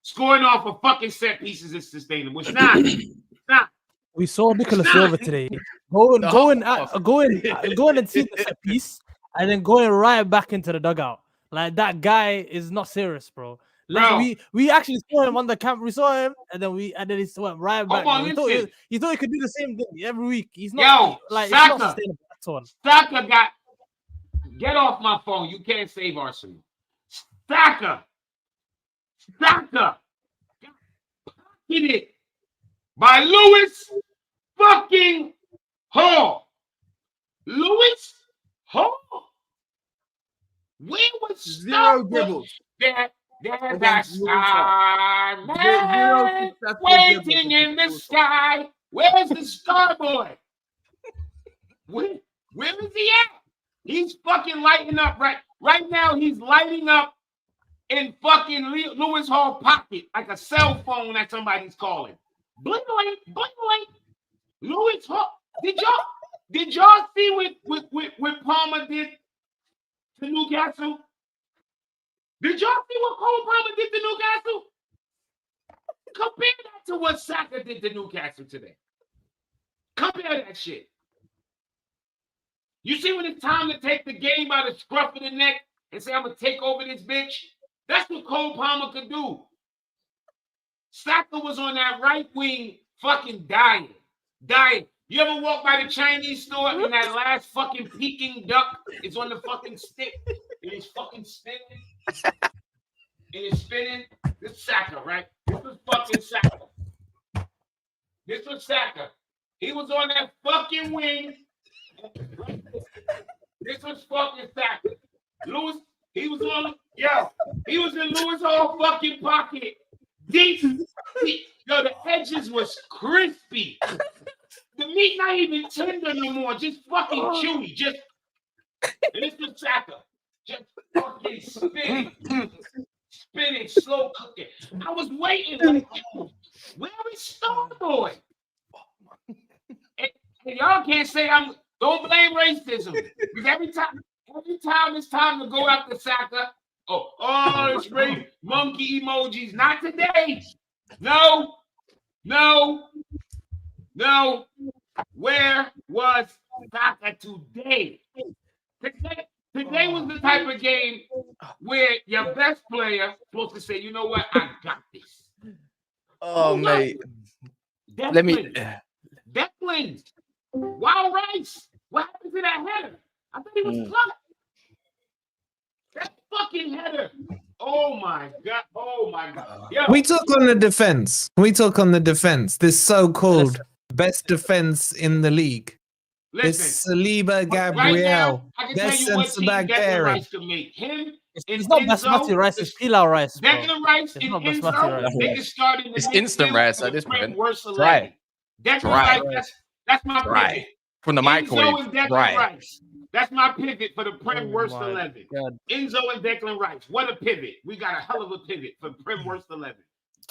Scoring off of fucking set pieces is sustainable. It's not. It's not. We saw Nicholas Silva today going and seeing the set piece and then going right back into the dugout. Like, that guy is not serious, bro. Like, we actually saw him on the camp. We saw him, and then he went right back. Hold on, he thought he could do the same thing every week. He's not. Yo, like, it's not Saka. sustainable at all. Saka get off my phone. You can't save Arsenal. Saka got it by Lewis fucking Hall. Lewis Hall. Where was Zero Saka dribbles. that There's a Against star Zero man successful waiting dribbles in the against sky. Where's the star boy? Where is he at? He's fucking lighting up right now. He's lighting up in fucking Lewis Hall pocket like a cell phone that somebody's calling. Bling bling bling bling. Lewis Hall. Did y'all see what Palmer did to Newcastle? Did y'all see what Cole Palmer did to Newcastle? Compare that to what Saka did to Newcastle today. Compare that shit. You see when it's time to take the game by the scruff of the neck and say, I'm going to take over this bitch? That's what Cole Palmer could do. Saka was on that right wing fucking dying. You ever walk by the Chinese store and that last fucking Peking duck is on the fucking stick and it's fucking spinning? And it's spinning? This is Saka, right? This was fucking Saka. This was Saka. He was on that fucking wing. This was fucking Saka. Lewis, he was in Lewis Hall fucking pocket. Deep. Yo, the edges was crispy. The meat not even tender no more, just fucking chewy. And this was Saka. Just fucking spinning, slow cooking. I was waiting like, where is Starboy? And y'all can't say don't blame racism. Because every time it's time to go after Saka, it's great monkey emojis. Not today. No. Where was Saka today? Today was the type of game where your best player supposed to say, you know what, I got this. Oh, mate. Let me. Declan. Wild Rice. What happened to that header? I thought he was plucked. That fucking header. Oh my god. Yo. We talk on the defense. This so-called best defense in the league. This Saliba, Gabriel, best centre back pairing. It's not Basmati rice, it's Pilau rice. Declan Rice and Enzo, they can start in the It's instant rice at this point. Dry. Declan Rice, that's my pivot. From the microwave. Enzo and Declan Rice. That's my pivot for the Prem Worst 11. God. Enzo and Declan Rice. What a pivot. We got a hell of a pivot for Prem Worst 11.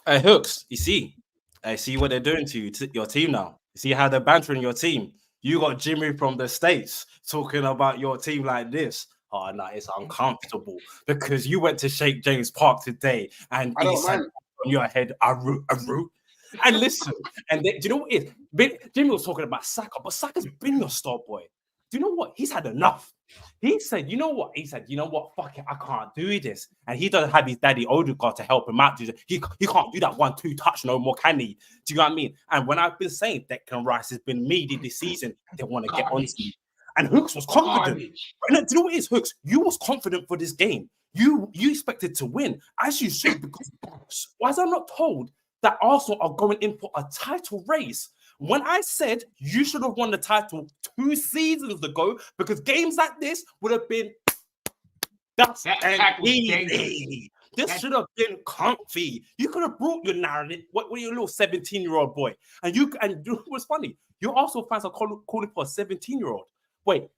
Hey, Hooks, you see? I see what they're doing to you, your team now. You see how they're bantering your team. You got Jimmy from the States talking about your team like this. Oh, no, it's uncomfortable because you went to Sheikh James Park today and he said on your head, a root. And listen, and do you know what it is? Jimmy was talking about Saka, but Saka's been your star boy. Do you know what? He's had enough. He said, you know what? Fuck it, I can't do this. And he doesn't have his daddy Odegaard to help him out. He can't do that 1-2 touch no more, can he? Do you know what I mean? And when I've been saying Declan Rice has been meaty this season, they want to get on to you. And Hooks was confident. Do you know what it is, Hooks? You was confident for this game. You expected to win, as you should, because why was I not told that Arsenal are going in for a title race? When I said you should have won the title 2 seasons ago, because games like this would have been easy. This should have been comfy. You could have brought your narrative. What your little 17-year-old boy? And what's funny? Your Arsenal fans are calling for a 17-year-old. Wait,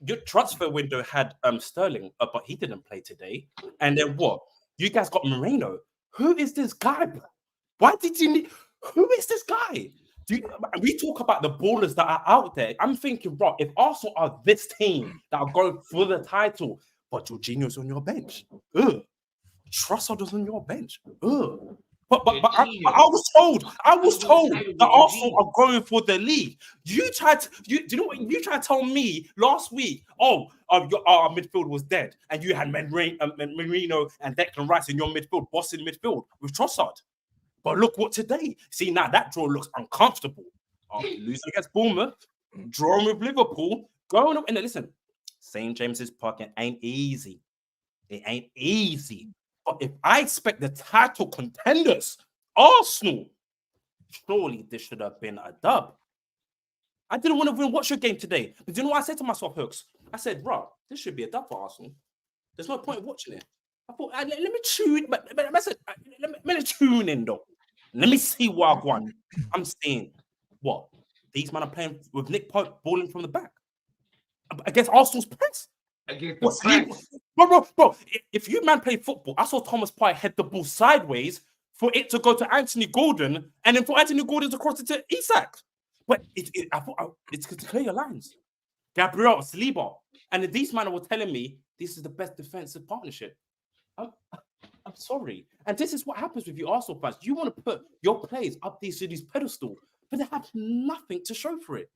your transfer window had Sterling, but he didn't play today. And then what? You guys got Moreno. Who is this guy? Why did you need? Who is this guy? We talk about the ballers that are out there. I'm thinking, bro, if Arsenal are this team that are going for the title, but Jorginho's on your bench, Trossard on your bench, But I was told that Arsenal are going for the league. Do you know what? You tried to tell me last week, our midfield was dead, and you had Marino and Declan Rice in your midfield, bossing midfield with Trossard. But look what today. See, now that draw looks uncomfortable. Losing against Bournemouth, drawing with Liverpool, going up. And listen, St. James's Park, it ain't easy. It ain't easy. But if I expect the title contenders, Arsenal, surely this should have been a dub. I didn't want to watch your game today. But do you know what I said to myself, Hooks? I said, bro, this should be a dub for Arsenal. There's no point in watching it. I thought, let me tune, but I said, let me tune in though. Let me see what I want. I'm seeing what these men are playing with Nick Pope balling from the back against Arsenal's press. Against the press. Bro, if you man play football, I saw Thomas Partey head the ball sideways for it to go to Anthony Gordon, and then for Anthony Gordon to cross it to Isak. But I thought it's to clear your lines. Gabriel, Saliba, and these men were telling me this is the best defensive partnership. I'm sorry. And this is what happens with you Arsenal fans. You want to put your players up these pedestal, but they have nothing to show for it.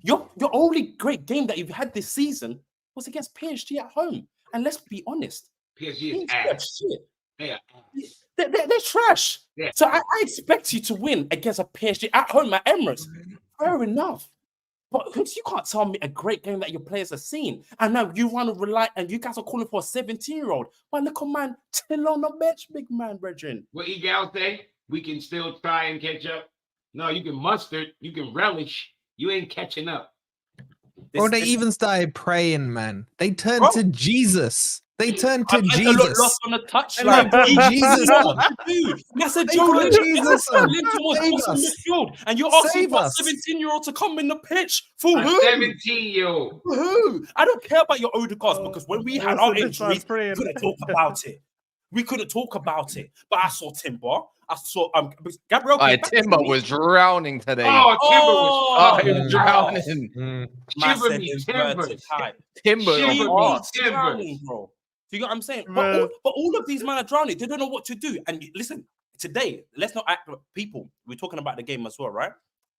Your only great game that you've had this season was against PSG at home. And let's be honest. PSG is ass. They're trash. Yeah. So I expect you to win against a PSG at home at Emirates. Fair enough. But you can't tell me a great game that your players have seen. And now you want to rely, and you guys are calling for a 17-year-old. But look, man, still on the bench, big man, brethren. What Egal say? We can still try and catch up. No, you can mustard, you can relish. You ain't catching up. Or they even started praying, man. They turned to Jesus. They turned to Jesus. Lost on the touchline. Jesus. That's a joke. Jesus. And you're asking for a 17-year-old to come in the pitch for who? 17-year-old. Who? I don't care about your Odegaard because when we had our injuries, we couldn't talk about it. We couldn't talk about it. But I saw Timber. I saw Gabriel. Timber was drowning today. Timber was drowning. Timber, bro. Do you get what I'm saying? But all of these men are drowning. They don't know what to do. And listen, today, let's not act like people. We're talking about the game as well, right?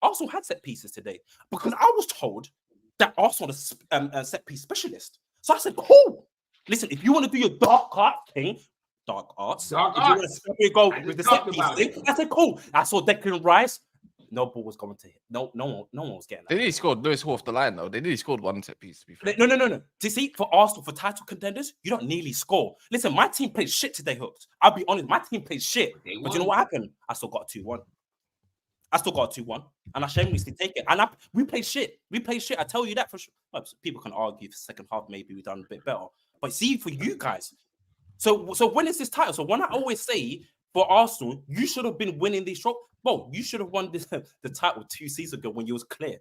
Arsenal had set pieces today because I was told that Arsenal is a set piece specialist. So I said, cool. Listen, if you want to do your dark arts, if you want to go with the set piece thing, I said, cool. I saw Declan Rice. No ball was going to hit. No one was getting that. They nearly scored Lewis off the line, though. They nearly scored one set piece. No. To see, for Arsenal, for title contenders, you don't nearly score. Listen, my team played shit today, Hooks. I'll be honest, my team played shit. But you know what happened? I still got a 2-1. And I shamelessly take it. And we played shit. I tell you that for sure. Well, people can argue the second half, maybe we've done a bit better. But see, for you guys, so when is this title? So when I always say, for Arsenal, you should have been winning these trophies. Bro, you should have won the title 2 seasons ago when you was clear.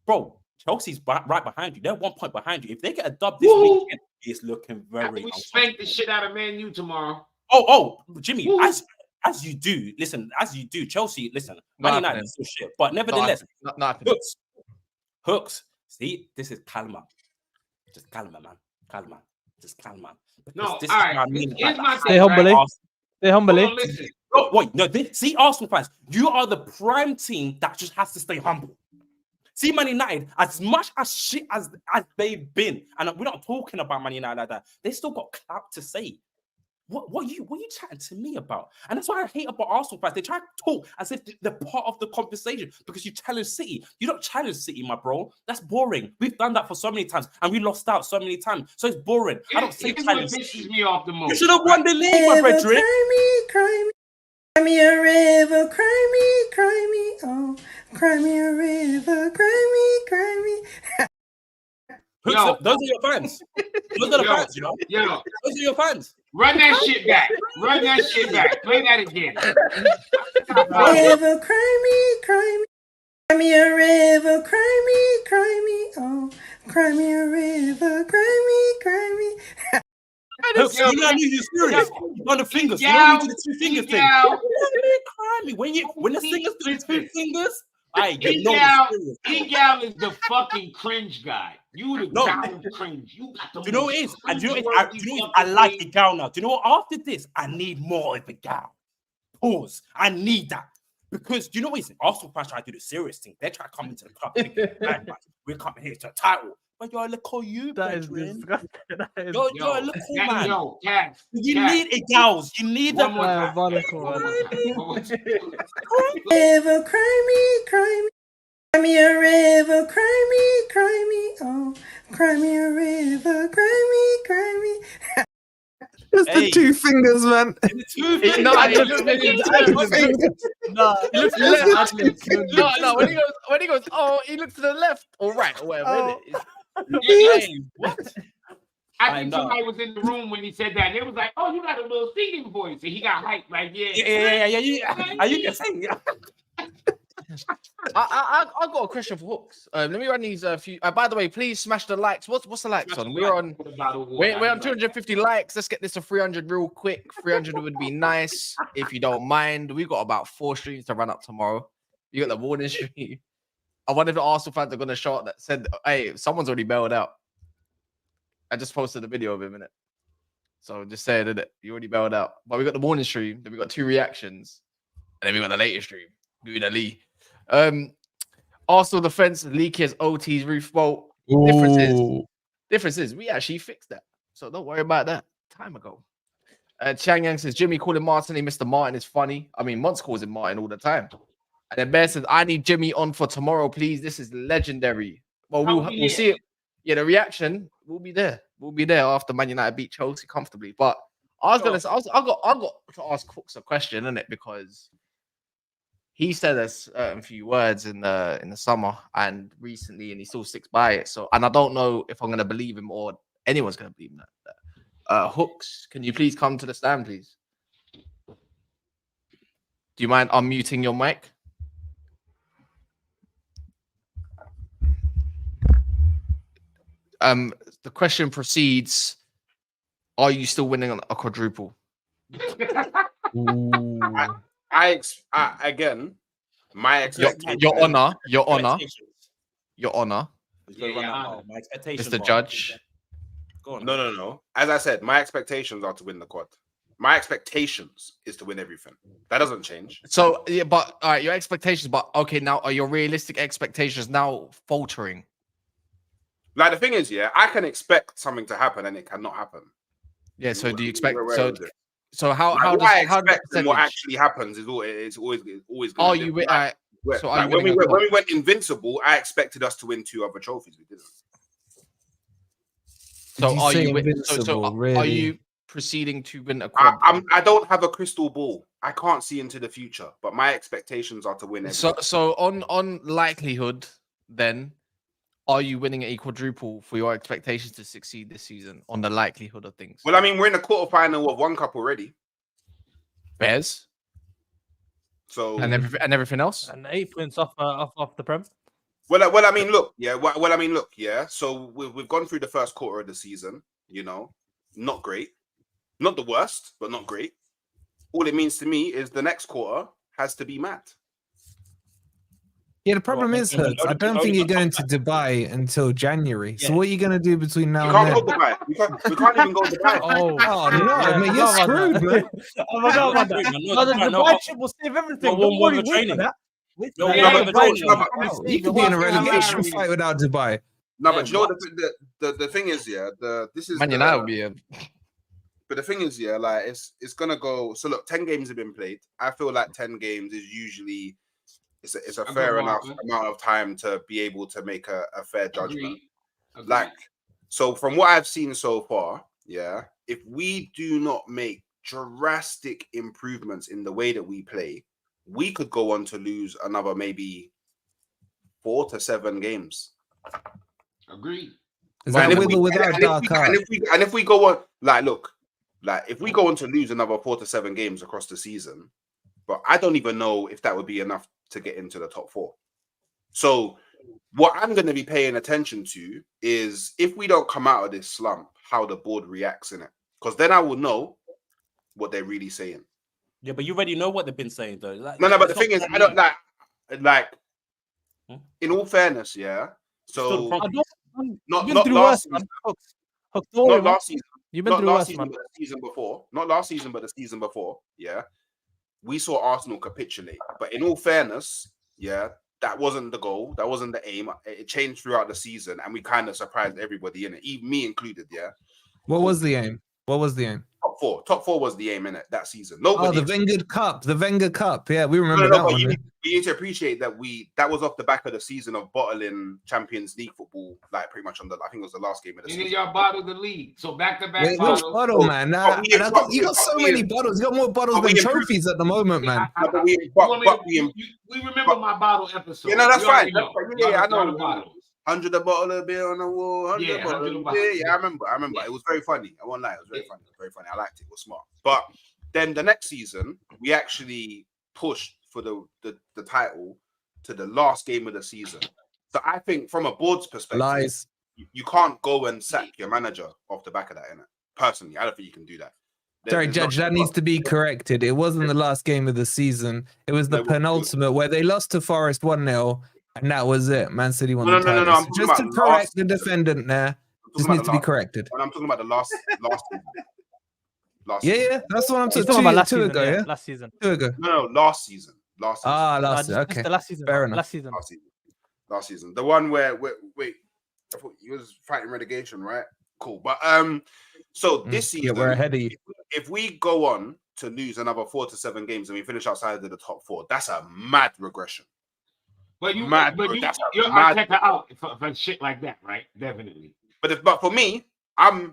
Bro, Chelsea's right behind you. They're 1 point behind you. If they get a dub this weekend, it's looking very. We spank the shit out of Man U tomorrow. Oh, Jimmy, as you do, Chelsea, listen, Man United is still shit. But nevertheless, Hooks. See, this is calma. Just calma, man. Calma. Just calma. No, all right. Stay humbly. Stay humbly. Listen. Oh, wait, no, see, Arsenal fans, you are the prime team that just has to stay humble. See, Man United, as much as shit as they've been, and we're not talking about Man United like that, they still got clout to say. What are you chatting to me about? And that's why I hate about Arsenal fans. They try to talk as if they're part of the conversation because you challenge City. You don't challenge City, my bro. That's boring. We've done that for so many times and we lost out so many times. So it's boring. I don't say challenge City. Me off the most. You should have won the league, my brethren. Cry me a river, cry me, oh, cry me a river, cry me. Those are your fans. Those are the fans, you know? Those are your fans. Run that shit back. Play that again. River, cry me. Cry me a river, cry me, oh, cry me a river, cry me. Hooks, you know I knew you were serious. On the fingers. You know you do the 2 fingers thing. Cry me. When the singers do the 2 fingers, Egal is the fucking cringe guy. You the down cringe. You got the. Do you know what it is? And do you know what it is? I like Egal now. Do you know what? After this, I need more of Egal. Pause. I need that. Because do you know what it is? Arsenal fans try to do the serious thing. They try to come into the club. We're coming here to a title. But you're a little you, that is disgusting. You're a little man. You Cass. need Egals. You need them. River, cry me. Cry me a river, cry me, oh, cry me a river, cry me. It's the 2 fingers, man. No. When he goes, oh, he looks to the left or right or whatever. What? I think somebody was in the room when he said that. And they was like, "Oh, you got a little singing voice," and he got hyped. Like, yeah. You can sing. Yeah. I got a question for Hooks. Let me run these few. By the way, please smash the likes. What's the likes on? We're on 250 likes. Let's get this to 300 real quick. 300 would be nice if you don't mind. We got about 4 streams to run up tomorrow. You got the morning stream. I wonder if the Arsenal fans are going to show up that said, "Hey, someone's already bailed out." I just posted a video of him in it. So just say it. You already bailed out. But we got the morning stream. Then we got 2 reactions. And then we got the latest stream. Doing a Lee. Arsenal defense, leakers, OTs, roof bolt. Difference is we actually fixed that. So don't worry about that. Time ago. Chang Yang says, Jimmy calling Martinelli Mr. Martin is funny. I mean, Mons calls him Martin all the time. And then Bear says, I need Jimmy on for tomorrow, please. This is legendary. Well, we'll see it. Yeah, the reaction will be there. We'll be there after Man United beat Chelsea comfortably. But I got to ask Cooks a question, innit? Because he said a few words in the summer and recently, and he still sticks by it. So, and I don't know if I'm gonna believe him or anyone's gonna believe him. Hooks, can you please come to the stand, please? Do you mind unmuting your mic? The question proceeds: are you still winning on a quadruple? Again, my expectation. Your honor. My expectations. Mr. Judge. No. As I said, my expectations are to win the quad. My expectations is to win everything. That doesn't change. So yeah, but all right, your expectations. But okay, now are your realistic expectations now faltering? Like the thing is, yeah, I can expect something to happen and it cannot happen. Yeah. So do you expect? So how I expect what actually happens is always oh, you win. So like when we went invincible, I expected us to win 2 other trophies. We didn't. So are you invincible? Really? Are you proceeding to win a quad? I don't have a crystal ball. I can't see into the future, but my expectations are to win everything. So on likelihood, then are you winning a quadruple for your expectations to succeed this season on the likelihood of things? Well, I mean, we're in the quarterfinal of 1 cup already. Bears. So and everything else, and 8 points off the Prem. Well, I mean, look, yeah. So we've gone through the first quarter of the season. You know, not great, not the worst, but not great. All it means to me is the next quarter has to be mad. Yeah, the problem is, Hurts, I don't think you're going to Dubai until January. So what are you going to do between now and then? We can't even go to Dubai. Oh no, I mean, you're screwed, man. Oh my God, the Dubai trip will save everything. Don't worry, wait for that. You could be in a relegation fight without Dubai. No, but Joe, the thing is, yeah, this is Man United will be But the thing is, yeah, like it's gonna go. So look, 10 games have been played. I feel like 10 games is usually it's a fair enough amount of time to be able to make a fair judgment. Agreed. Like, so from what I've seen so far, yeah, if we do not make drastic improvements in the way that we play, we could go on to lose another maybe 4 to 7 games. Agreed. Is that with or without dark art? And if we go on, like, look, like if we go on to lose another 4 to 7 games across the season, but I don't even know if that would be enough to get into the top 4. So what I'm going to be paying attention to is if we don't come out of this slump, how the board reacts in it. Because then I will know what they're really saying. Yeah, but you already know what they've been saying, though. Like, no, but the thing is, I don't like in all fairness, yeah. So not last season. Not last season. You've been through worse, man. The season before. Not last season, but the season before. Yeah. We saw Arsenal capitulate. But in all fairness, yeah, that wasn't the goal. That wasn't the aim. It changed throughout the season, and we kind of surprised everybody in it, even me included, yeah. What was the aim? Top four was the aim in it that season. Nobody. Oh, the Wenger Cup. Yeah, we remember that one. You need to appreciate that that was off the back of the season of bottling Champions League football, like pretty much I think it was the last game of the season. And y'all bottled the league, so back-to-back bottles. Which bottle, man? You got so many bottles. You got more bottles than trophies at the moment, man. We remember my bottle episode. Yeah, no, that's fine. Yeah, I know. 100 a bottle of beer on the wall. 100 Yeah, a bottle 100 a of bottle. beer. Yeah, I remember. Yeah. It was very funny. I won't lie. It was very funny. It was very funny. I liked it. It was smart. But then the next season, we actually pushed for the title to the last game of the season. So I think from a board's perspective, Lies. you can't go and sack your manager off the back of that, innit? Personally, I don't think you can do that. Sorry, There's Judge, not- that needs to be corrected. It wasn't the last game of the season. It was the No, it was- penultimate where they lost to Forest 1-0, and that was it. Man City won No, the no, no, title. no, I'm So talking just to about correct last the season. defendant there, I'm talking just about needs the to be last- corrected. When I'm talking about the last season. Last Yeah, season. yeah, that's what I'm He's talking talking about last two season. ago, yeah? Last season. 2 ago. No, last season. Last season. Ah, last Just season. Okay, the last season. fair enough. Last season. Last season. The one where wait, I thought he was fighting relegation, right? Cool. But so this season, Yeah, we're ahead of you. if we go on to lose another 4 to 7 games and we finish outside of the top 4, that's a mad regression. But you're That's a Arteta out for shit like that, right? Definitely. But for me, I've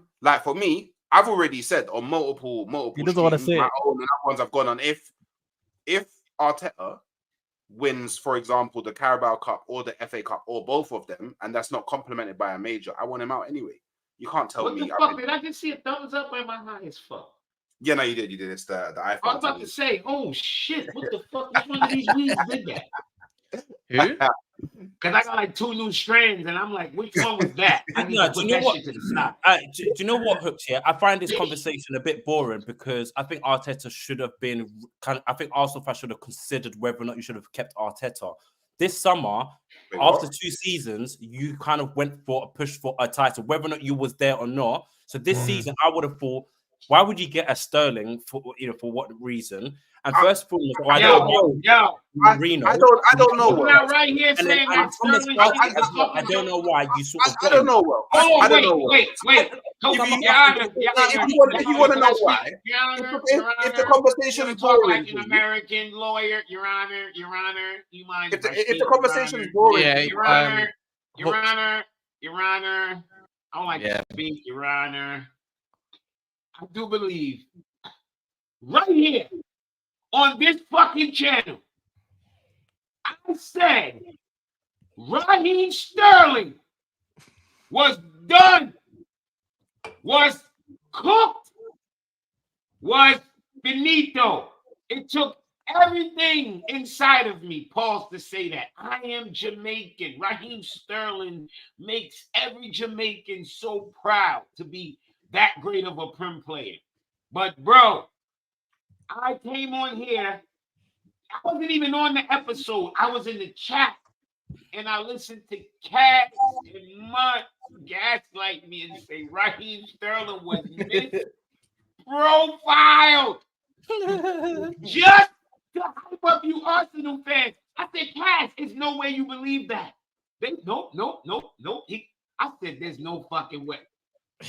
already said on multiple He doesn't want to streams, say my it. own and other ones I've gone on. If Arteta wins, for example, the Carabao Cup or the FA Cup or both of them, and that's not complemented by a major, I want him out anyway. You can't tell What me. the fuck? Did I just see a thumbs up by my high as fuck? Yeah, no, you did. It's the iPhone. I was about to say, oh shit, what the fuck? Which one of these weeds did that? Who? Because I got like 2 new strands, and I'm like, which one was that? I need to Do put you know that what? shit to the side. Do you know what, Hooks? Yeah, I find this conversation a bit boring because I think Arteta should have been I think Arsenal fans should have considered whether or not you should have kept Arteta. This summer, after 2 seasons, you kind of went for a push for a title, whether or not you was there or not. So this season, I would have thought, why would you get a Sterling for what reason? And first of all, I don't know. We're not right here And then saying that Thomas Sterling Partey is as well. I don't know why you sort of. I don't know. Well, Oh, I don't know. wait. If you want to know why, if the conversation is boring, like an American lawyer, Your Honor, you mind if the conversation is boring, Yeah, Your Honor, I don't like to speak, Your Honor. I do believe right here on this fucking channel, I said Raheem Sterling was done, was cooked, was finito. It took everything inside of me, pause to say that. I am Jamaican. Raheem Sterling makes every Jamaican so proud to be that great of a Prem player. But bro, I came on here. I wasn't even on the episode. I was in the chat and I listened to Cat and Mutt gaslight me and say Raheem Sterling was misprofiled just to hype up you Arsenal fans. I said, Cass, there's no way you believe that. Nope. I said, there's no fucking way.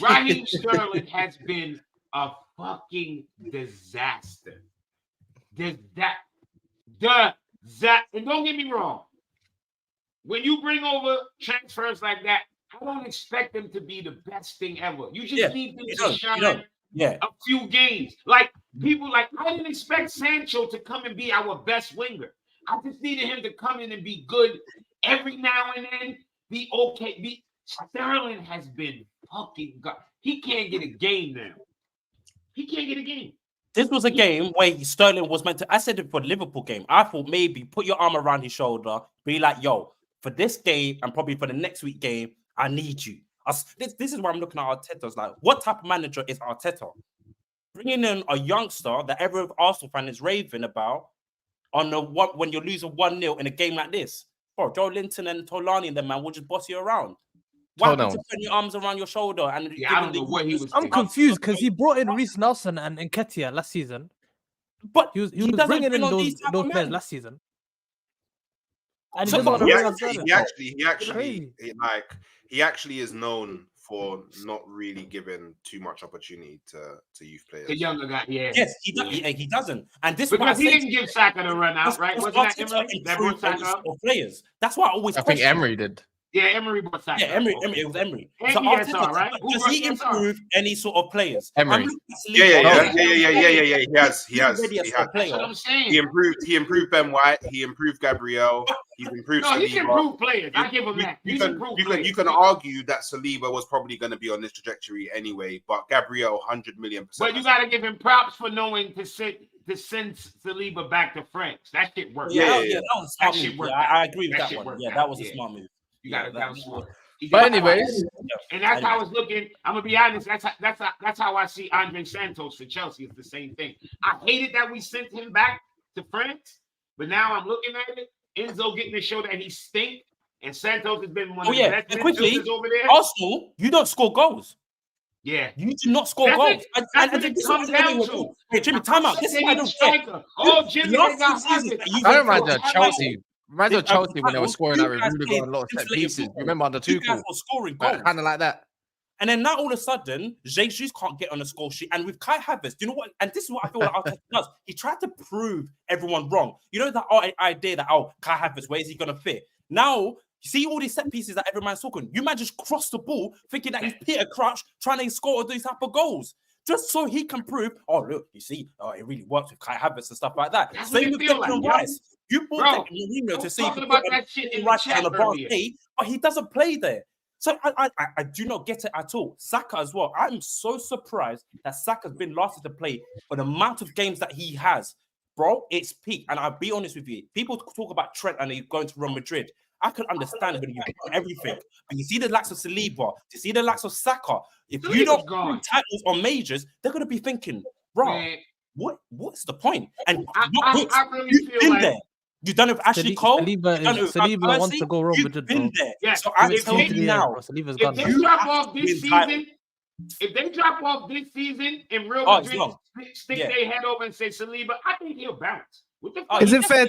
Raheem Sterling has been a fucking disaster. And don't get me wrong. When you bring over transfers like that, I don't expect them to be the best thing ever. You just need them to shine a few games. Like people I didn't expect Sancho to come and be our best winger. I just needed him to come in and be good every now and then, be okay. Sterling has been fucking God. He can't get a game now. He can't get a game. This was a game where Sterling was meant to. I said it for the Liverpool game. I thought maybe put your arm around his shoulder, be like, yo, for this game and probably for the next week game, I need you. This is why I'm looking at Arteta's like, what type of manager is Arteta? Bringing in a youngster that every Arsenal fan is raving about when you're losing 1-0 in a game like this. Bro, Joe Linton and Tolani and them, man, will just boss you around. Why would you put your arms around your shoulder? And I don't know what he was. I'm confused because he brought in Reece Nelson and Nketiah last season. But he was bringing in those players last season. And he actually is known for not really giving too much opportunity to youth players. The younger guy, yeah. Yes, he doesn't. And this because he didn't give Saka the run out, right? Wasn't that Emery that brought Saka up? Players. That's why I always. I think Emery did. Yeah, Emery bought Saka. Yeah, Emery. It was Emery. And So ESR, Arteta, right? Who does brought he ESR? improve any sort of players? Emery. I'm looking at Yeah. He has. Ready as a He has. That's player. what I'm saying. He improved Ben White. He improved Gabriel. He's improved No, he's Saliba. improved players. I give him that. He's improved players. You can argue that Saliba was probably going to be on this trajectory anyway, but Gabriel 100 million%. But you got to give him props for knowing to send Saliba back to France. That shit worked. Yeah, that was a smart That shit move. worked Yeah, out. I agree with That that shit one. worked Yeah, out. that was a Yeah. smart move. You got Yeah, to smart. But anyways, and that's how it's looking. I'm gonna be honest. That's how I see Andre Santos for Chelsea. It's the same thing. I hated that we sent him back to France, but now I'm looking at it. Enzo getting to show that he stink, and Santos has been one of the best and quickly, midfielders over there. Arsenal, you don't score goals. Yeah, You do not score That's goals. it. That's what it this is comes what down we're to. doing. Hey, Jimmy, time out. This is what I don't get. Striker. Oh, Jimmy, they Last got season Harvey. that you I went remember for a Chelsea. Reminds me of This- Chelsea when they were scoring you that with guys Rudiger played on a lot of set insulated pieces. football. Remember under You guys Tuchel? were scoring goals. Kind of like that. And then now all of a sudden, Jesus can't get on the score sheet. And with Kai Havertz, do you know what? And this is what I feel like Arteta does. He tried to prove everyone wrong. You know that idea that, Kai Havertz, where is he going to fit? Now, you see all these set pieces that every man's talking. You might just cross the ball thinking that he's Peter Crouch trying to score these type of goals. Just so he can prove, look, you see, it really works with Kai Havertz and stuff like that. That's what Same it with feel Declan like, Rice. You bought Mourinho to see if talking he about could that shit in the Rice chat on a bar earlier. day, but he doesn't play there. So I do not get it at all. Saka as well. I'm so surprised that Saka's been lasted to play for the amount of games that he has. Bro, it's peak. And I'll be honest with you. People talk about Trent and he's going to Real Madrid. I could understand when you do everything. But you see the likes of Saliba, you see the likes of Saka. If you don't win titles or majors, they're going to be thinking, bro, Man, what's the point? And I really you've feel been like there. You've done it with Ashley Cole. Saliba wants to go Real You've Madrid, been bro. there. Yeah, So I if tell they- you now, Saliba's if gone. they bro. drop off this win season, titles. if they drop off this season and Real Oh, it's Madrid long. stick Yeah. their head over and say Saliba, I think he'll bounce. What the fuck? Is it fair?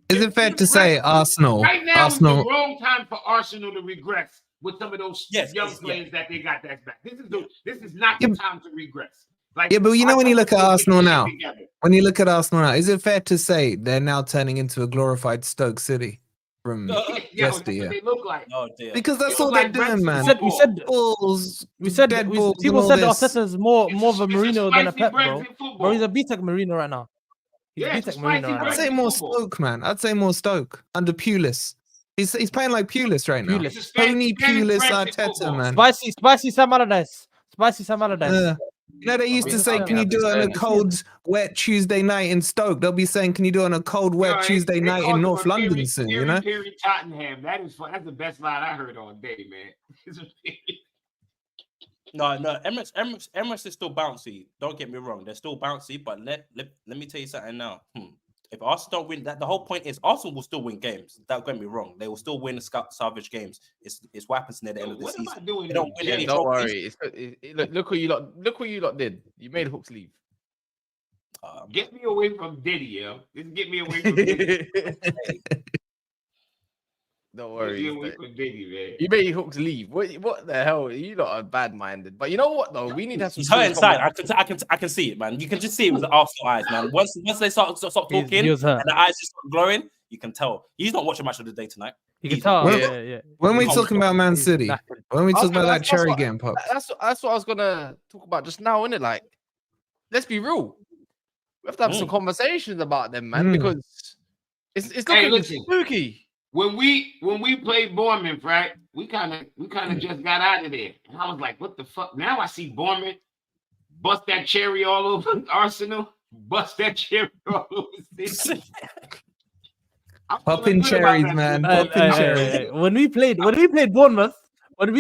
Is it fair to say Arsenal? Right now is Arsenal. the wrong time for Arsenal to regress with some of those Yes, young yes, players that they got that's back. This is not the time to regress. Like, Yeah, but you know when you look at Arsenal now, together. when you look at Arsenal now, is it fair to say they're now turning into a glorified Stoke City from Yeah, that's yesteryear? what they look like. Oh dear. Because that's They all look they're like doing, Brentford man. football. Balls, People dead balls and said all this. Arteta's more of a It's a Mourinho than a spicy Pep, bro. Brentford football. Bro, he's a B-Tech Mourinho right now. He's Yeah, it's B-Tech a Mourinho spicy right I'd now. say more Stoke, man. I'd say more Stoke under Pulis. He's playing like Pulis right now. Pulis. It's a Spanish- Tony Spanish Pulis Brentford Arteta, football. man. Spicy Sam Allardyce. Spicy Sam Allardyce. You know, they used to say, Yeah, can you do it on a yeah. cold, wet Tuesday night in Stoke? They'll be saying, can you do it on a cold, wet Yo, Tuesday they night called in him North a London Peri- soon, Peri- you know? Peri Tottenham. That's the best line I heard all day, man. No, Emirates is still bouncy. Don't get me wrong, they're still bouncy. But let me tell you something now. If Arsenal don't win, that the whole point is Arsenal will still win games. Don't get me wrong, they will still win salvage games. It's what happens near the end of the What am I season. doing? They don't win Yeah, any don't trophies. worry. Look what you lot did. You made Hooks leave. Get me away from Diddy, yo. Just get me away from Diddy. Don't Get me worry. away from Diddy, man. You made Hooks leave. What the hell? You lot are bad-minded. But you know what though? We need to have some. He's hurt serious inside. conversations. I can see it, man. You can just see it with the Arsenal eyes, man. Once they start talking He was hurt. and the eyes just start glowing, you can tell he's not watching match of the day tonight. You can He's tell. not. Yeah. When we He's talking about Man City, when we talking about that cherry game, Pop, That's what I was gonna talk about just now, innit? Like, let's be real. We have to have some conversations about them, man, because it's looking listen. spooky. When we played Bournemouth, right? We kind of just got out of there, and I was like, "What the fuck?" Now I see Bournemouth bust that cherry all over Arsenal, bust that cherry all over City. I'm popping feeling good about cherries, that man, football. popping cherries. Hey. When we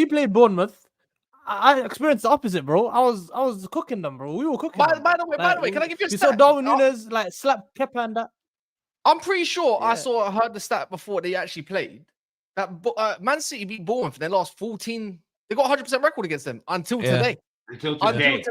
played Bournemouth, I experienced the opposite, bro. I was cooking them, bro. We were cooking. By them, the way, can I give you a You saw stat? Darwin Núñez like slap Kepa and that. I'm pretty sure Yeah. I heard the stat before they actually played that Man City beat Bournemouth in their last 14. They got 100% record against them until today. Until today.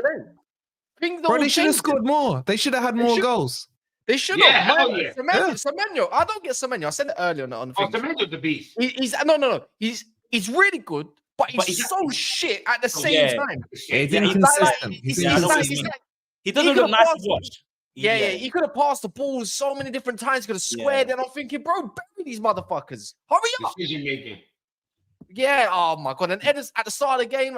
Things Bro, don't they should have change. scored more. They should have had They more should- goals. They should Yeah, have. hell yeah. Semenyo. I don't get Semenyo. I said it earlier on the Oh, thing. Semenyo's the beast. He's no. He's really good, but he's so shit at the same time. Yeah, he's Yeah, inconsistent. He's Yeah, I know what like- you he's mean. like- He doesn't He look could've nice to passed- watch. Yeah. He could have passed the ball so many different times. Could have squared. And I'm thinking, bro, bury these motherfuckers. Hurry up. Decision making. Yeah, oh my god. And Ederson at the start of the game,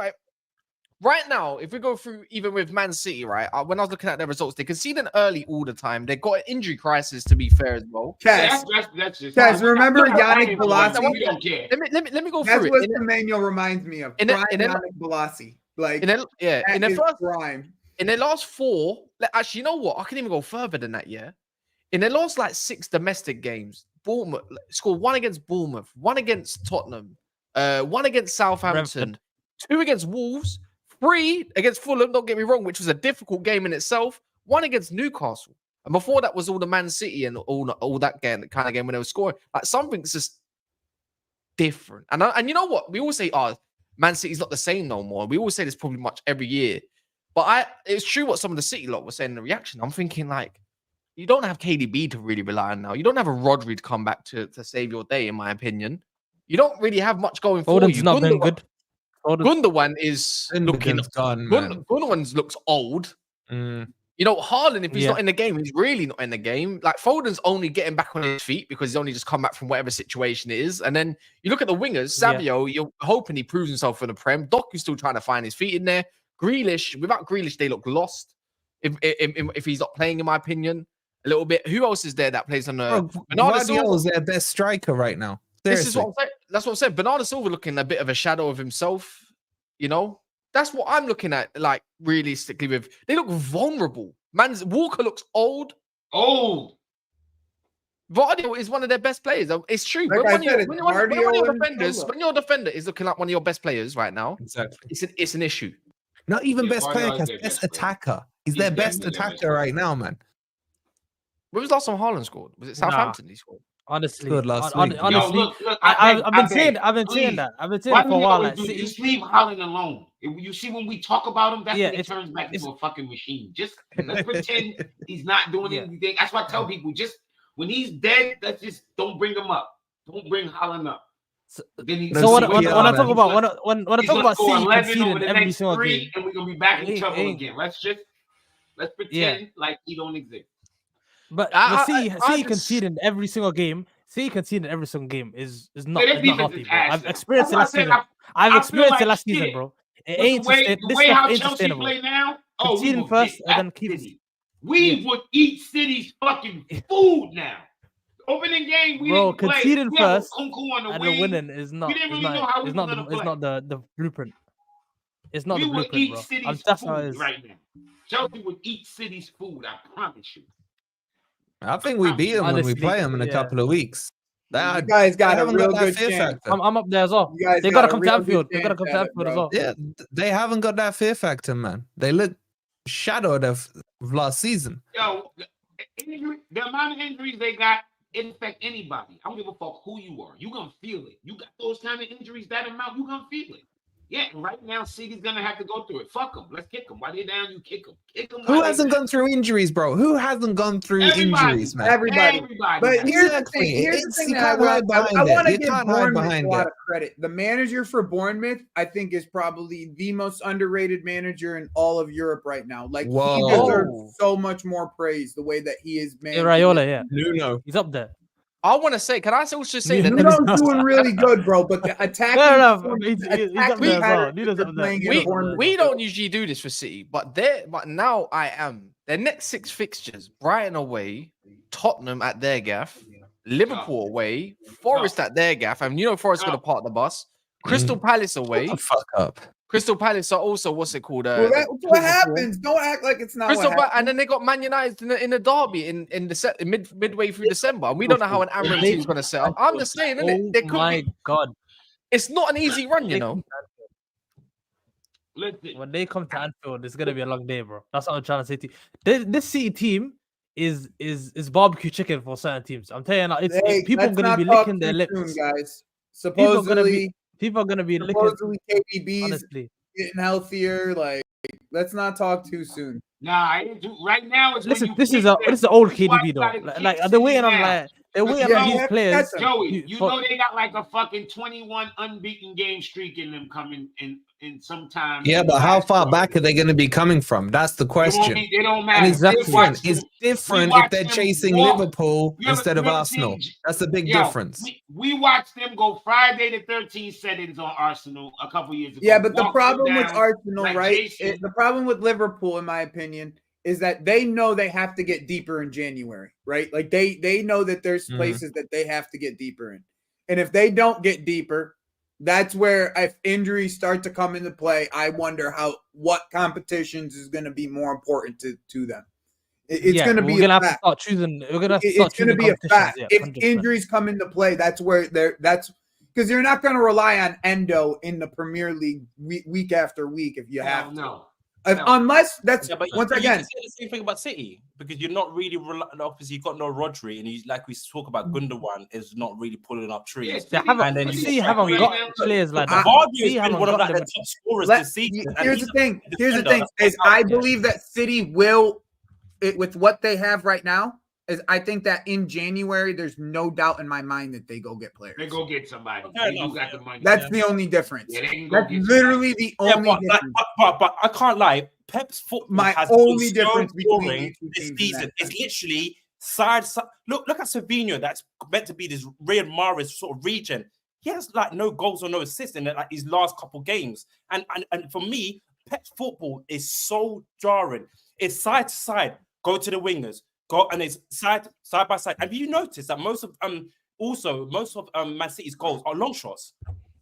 right now, if we go through even with Man City, right? When I was looking at their results, they conceded early all the time. They got an injury crisis, to be fair as well. Kaz, That's just remember Yannick Bolasie? We don't care. Let me go That's through what it. Emmanuel reminds me of. In Prime Yannick Bolasie. Like, in their first prime. In their last 4, actually, you know what? I can even go further than that, yeah? In their last, 6 domestic games, Bournemouth scored 1 against Bournemouth, 1 against Tottenham, 1 against Southampton, 2 against Wolves, 3 against Fulham, don't get me wrong, which was a difficult game in itself, 1 against Newcastle. And before that was all the Man City and all that kind of game when they were scoring. Something's just different. And you know what? We all say, Man City's not the same no more. We all say this probably much every year. But it's true what some of the City lot were saying in the reaction. I'm thinking, you don't have KDB to really rely on now. You don't have a Rodri to come back to save your day, in my opinion. You don't really have much going for you. Not been good. Gundogan is looking done, man. Gundogan looks old. Mm. You know, Haaland, if he's not in the game, he's really not in the game. Foden's only getting back on his feet because he's only just come back from whatever situation it is. And then you look at the wingers, Savio, you're hoping he proves himself for the Prem. Doku's still trying to find his feet in there. Grealish, without Grealish, they look lost. If he's not playing, in my opinion, a little bit. Who else is there that plays on the? Bernardo Silva is their best striker right now. Seriously. This is what I'm saying. That's what I'm saying. Bernardo Silva looking a bit of a shadow of himself. You know, that's what I'm looking at. Realistically, they look vulnerable. Walker looks old. Vardy is one of their best players. It's true. When your defender is looking like one of your best players right now, exactly, it's an issue. Not even best player, because best attacker. He's their best attacker right now, man. When was the last time Haaland scored? Was it Southampton he scored? Honestly, good last week. Honestly, look, I've been saying that. I've been saying that for a while. Just leave Haaland alone. You see, when we talk about him, that's when it turns back into a fucking machine. Just let's pretend he's not doing anything. That's why I tell people, just when he's dead, let's just don't bring him up. Don't bring Haaland up. When I talk about City conceding every single game, and we're gonna be back in trouble again. Let's pretend like he don't exist. But City conceding every single game. City conceding every single game is not healthy, bro. I've experienced it last season. I've experienced it last season, bro. It ain't the way how Chelsea play now. Conceding first and then keep. We would eat City's fucking food now. Opening game, we didn't play. Conceding first and the winning is not. It's not the blueprint. It's not the blueprint, bro. We would eat City's food right now. Chelsea would eat City's food. I promise you. I think we beat them when we play them in a couple of weeks. You guys got a real good chance. I'm up there as well. They got to come to Anfield. They got to come to Anfield as well. Yeah, they haven't got that fear factor, man. They look shadowed of last season. Yo, the amount of injuries they got, it affect anybody. I don't give a fuck who you are. You gonna feel it. You got those kind of injuries, that amount, you gonna feel it. Yeah, and right now, City's gonna have to go through it. Fuck them. Let's kick them. While they're down, you kick them. Kick them. Who hasn't gone through injuries, bro? Who hasn't gone through injuries, man? Everybody. But here's the thing. Here's the thing that I want to give Bournemouth a lot of credit. The manager for Bournemouth, I think, is probably the most underrated manager in all of Europe right now. He deserves so much more praise the way that he is managing. Raiola, yeah. Nuno. He's up there. I want to say, can I also say that Nuno's doing really good, bro? But the attacking, we don't usually do this for City, but now I am. Their next 6 fixtures: Brighton away, Tottenham at their gaff, Liverpool away, Forest at their gaff. And Forest going to park the bus. Crystal Palace away. Shut the fuck up. Crystal Palace are also what's it called? What happens? Don't act like it's not. And then they got Man United in the derby in midway through December, and we don't know how an Amram team is going to set up. I'm just saying, isn't it? My God, it's not an easy run, you know. When they come to Anfield, it's going to be a long day, bro. That's what I'm trying to say to you. This City team is barbecue chicken for certain teams. I'm telling you, people are going to be licking their lips, soon, guys. Supposedly. People are gonna be supposedly KDB's getting healthier. Let's not talk too soon. Nah, right now it's this is the old KDB though. They're waiting on these players. Joey, they got like a fucking 21 unbeaten game streak in them coming in in some time. Yeah, but how far back are they going to be coming from? That's the question. They don't matter. And it's different. It's different if they're chasing Liverpool instead of Arsenal. That's a big difference. We watched them go Friday the 13th settings on Arsenal a couple years ago. Yeah, but the problem with Arsenal, right? The problem with Liverpool, in my opinion, is that they know they have to get deeper in January, right? Like they know that there's places that they have to get deeper in. And if they don't get deeper, that's where if injuries start to come into play, I wonder what competitions is going to be more important to them. It's going to be we're going to have to start choosing. We're going to have to start choosing. It's going to be a fact. If injuries come into play, that's because you're not going to rely on Endo in the Premier League week after week if you have to. No. Unless that's once again. You can say the same thing about City because you're not really obviously you've got no Rodri and like we talk about Gundogan is not really pulling up trees. They haven't got players like that. Vardy has been one of the top scorers this season. Here's the thing is I believe that City will, with what they have right now, is I think that in January there's no doubt in my mind that they go get players. They go get somebody. They got the money. That's the only difference. That's literally the only difference. But I can't lie. Pep's football has only difference between this season is literally side. Look at Savinho. That's meant to be this Riyad Mahrez sort of region. He has like no goals or no assists in like his last couple games. And for me, Pep's football is so jarring. It's side to side. Go to the wingers. Go and it's side by side. Have you noticed that most of Man City's goals are long shots?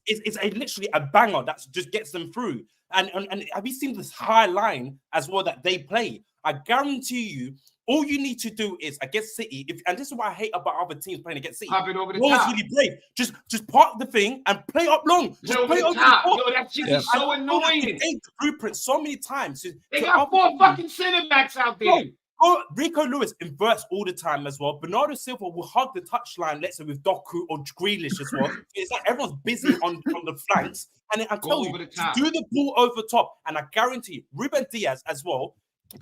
It's literally a banger that just gets them through. And have you seen this high line as well that they play? I guarantee you, all you need to do is against City, and this is what I hate about other teams playing against City. Pop it over the top. Really brave. Just park the thing and play up long. Just play over the top. Yo, that shit is so annoying. They the blueprint so many times. They got 4 fucking center backs out there. Oh, Rico Lewis inverts all the time as well. Bernardo Silva will hug the touchline, let's say with Doku or Grealish as well. It's like everyone's busy on the flanks. And I tell you, to do the ball over top, and I guarantee Ruben Diaz as well.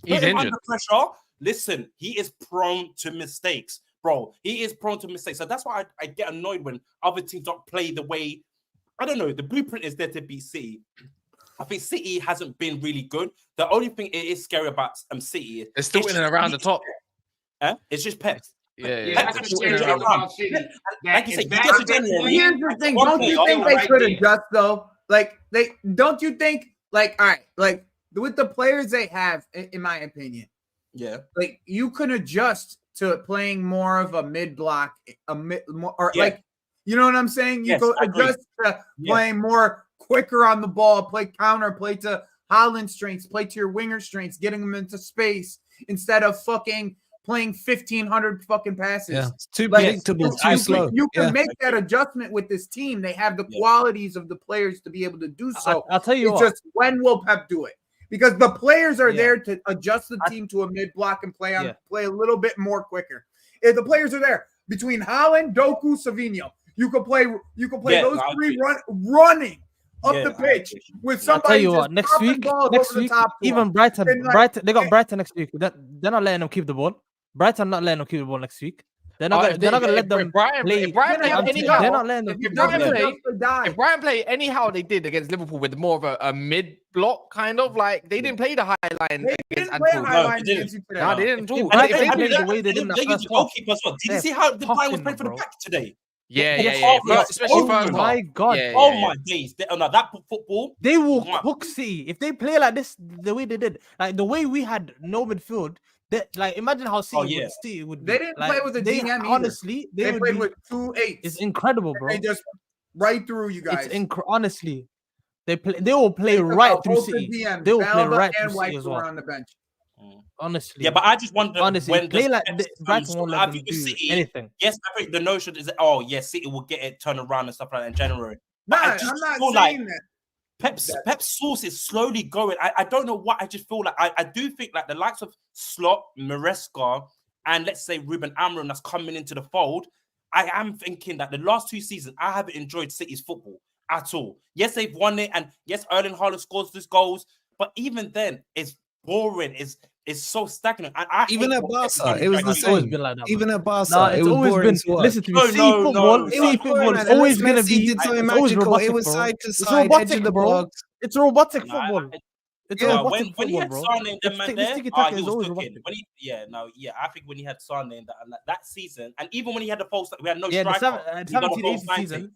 He's injured. Under pressure. Listen, he is prone to mistakes, bro. He is prone to mistakes. So that's why I get annoyed when other teams don't play the way. I don't know. The blueprint is there to beat City. I think City hasn't been really good. The only thing it is scary about City is still in and around the top. It's just Pep. Yeah. Here's the thing. Don't you think they could adjust though? Don't you think all right, with the players they have, in my opinion, you can adjust to playing more of a mid block, you know what I'm saying? You go adjust to playing more quicker on the ball, play counter, play to Haaland's strengths, play to your winger strengths, getting them into space instead of fucking playing 1,500 fucking passes. Yeah, it's too predictable, too slow. You can make that adjustment with this team. They have the qualities of the players to be able to do so. I'll tell you just when will Pep do it? Because the players are there to adjust the team to a mid block and play a little bit more quicker. If the players are there between Haaland, Doku, Savinho, you could play those three running up the pitch with somebody. I'll tell you what, next week, even Brighton, they got Brighton next week. They're not letting them keep the ball. Brighton not letting them keep the ball next week. They're not going to let them play. If Brighton play anyhow, they did against Liverpool with more of a mid block kind of like they didn't play the high line against Anfield. No, they didn't do. They played the way they did in the first half. Did you see how the Bayern was playing for the back today? Yeah. Especially first. Oh my god! Oh my days! That football. They will cook City if they play like this. The way they did, like the way we had no midfield. Like imagine how City would. They didn't play with a DM. Honestly, they played with 2 8s. It's incredible, bro. They just right through you guys. Honestly, they will play right through City. They will play right through City as well. On the bench. Honestly, yeah, but I just wonder when play like Brighton won't let them do City, anything. Yes, I think the notion is City will get it turned around and stuff like that in January. I'm not saying that. Pep's sauce is slowly going. I don't know what. I just feel like I do think like the likes of Slot, Maresca, and let's say Ruben Amorim that's coming into the fold. I am thinking that the last 2 seasons I haven't enjoyed City's football at all. Yes, they've won it, and yes, Erling Haaland scores these goals, but even then, it's boring. It's so stagnant. Even at Barca, it was the same. Been like that, even at Barca, it's always been. Listen to me. Football is always going to be. It was side to side, edge of the box. It's robotic Nah, football. It's Yeah, robotic when he football, had bro. Sane and them It's man this there, tiki-taka he is was always cooking. robotic. I think when he had Sane and that season, and even when he had the false, we had no Yeah, the striker. He done a 17, false 18 nine season thing.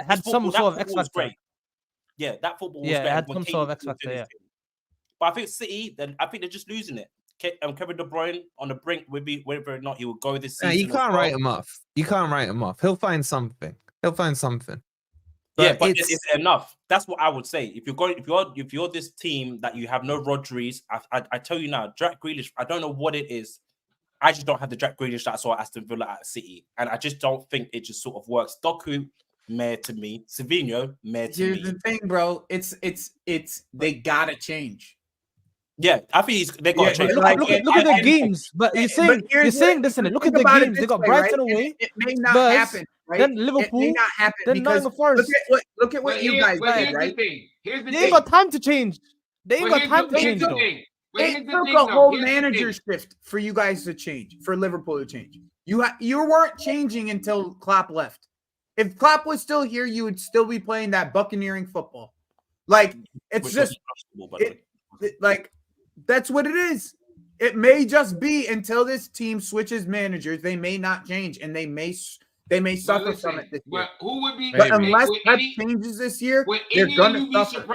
had some That sort of X football was factor. great. Yeah, that football was Yeah, great. it had when some Kane sort of was X factor. doing Yeah. his thing. But I think City, then I think they're just losing it. Kevin De Bruyne on the brink, whether or not he will go this Nah, season. you can't write him off. You can't write him off. He'll find something. Yeah, but is it enough? That's what I would say. If you're this team that you have no Rodriguez, I tell you now, Jack Grealish. I don't know what it is. I just don't have the Jack Grealish that I saw at Aston Villa at City, and I just don't think it just sort of works. Doku, meh to me. Savinho, meh to Here's me. the thing, bro. It's they gotta change. Yeah, I think they got to change. Look at their games. But you're saying this in it. Look at the games. They got Brighton away. It may not Spurs, happen, right? then Liverpool, It may not happen then because Nottingham Forest. look at what you guys did, right? Here's the They thing. ain't got time to change. They ain't got time to change, though. It took a whole manager shift for you guys to change, for Liverpool to change. You weren't changing until Klopp left. If Klopp was still here, you would still be playing that buccaneering football. Like it's just like that's what it is. It may just be until this team switches managers, they may not change, and they may suffer from it this year. But who would be? But unless that changes this year, they're gonna suffer.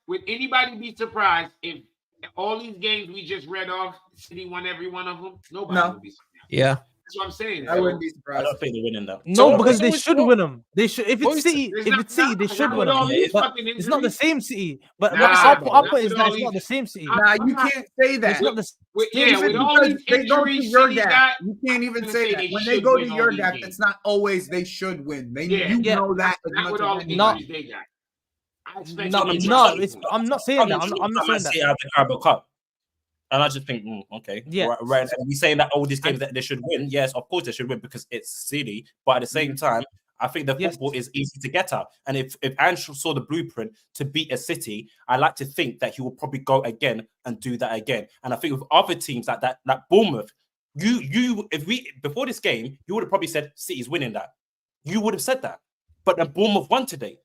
Would anybody be surprised if all these games we just read off, City won every one of them? Nobody would be surprised. Yeah. That's what I'm saying. I wouldn't be surprised. I don't think they're winning though. No, because they should win them. They should. If it's City, they should win them. But it's not the same City. But our point is that it's not the same City. Nah, you can't say that. It's not the Yeah, with all these they go to injuries, your City gap. got, You can't even I'm say gonna that. say When they they should go to win all your these gap, games. it's not always they should win. Yeah. You know that as not much with all as the No. injuries they got. I expect No, them to no, be- I'm not saying that. I'm not saying that. Out the Carabao Cup. And I just think, okay, Yeah. right. And we saying that all these games that they should win. Yes, of course they should win because it's City. But at the same time, I think the football is easy to get at. And if Ange saw the blueprint to beat a City, I like to think that he will probably go again and do that again. And I think with other teams like that Bournemouth, before this game, you would have probably said City's winning that. You would have said that. But then Bournemouth won today.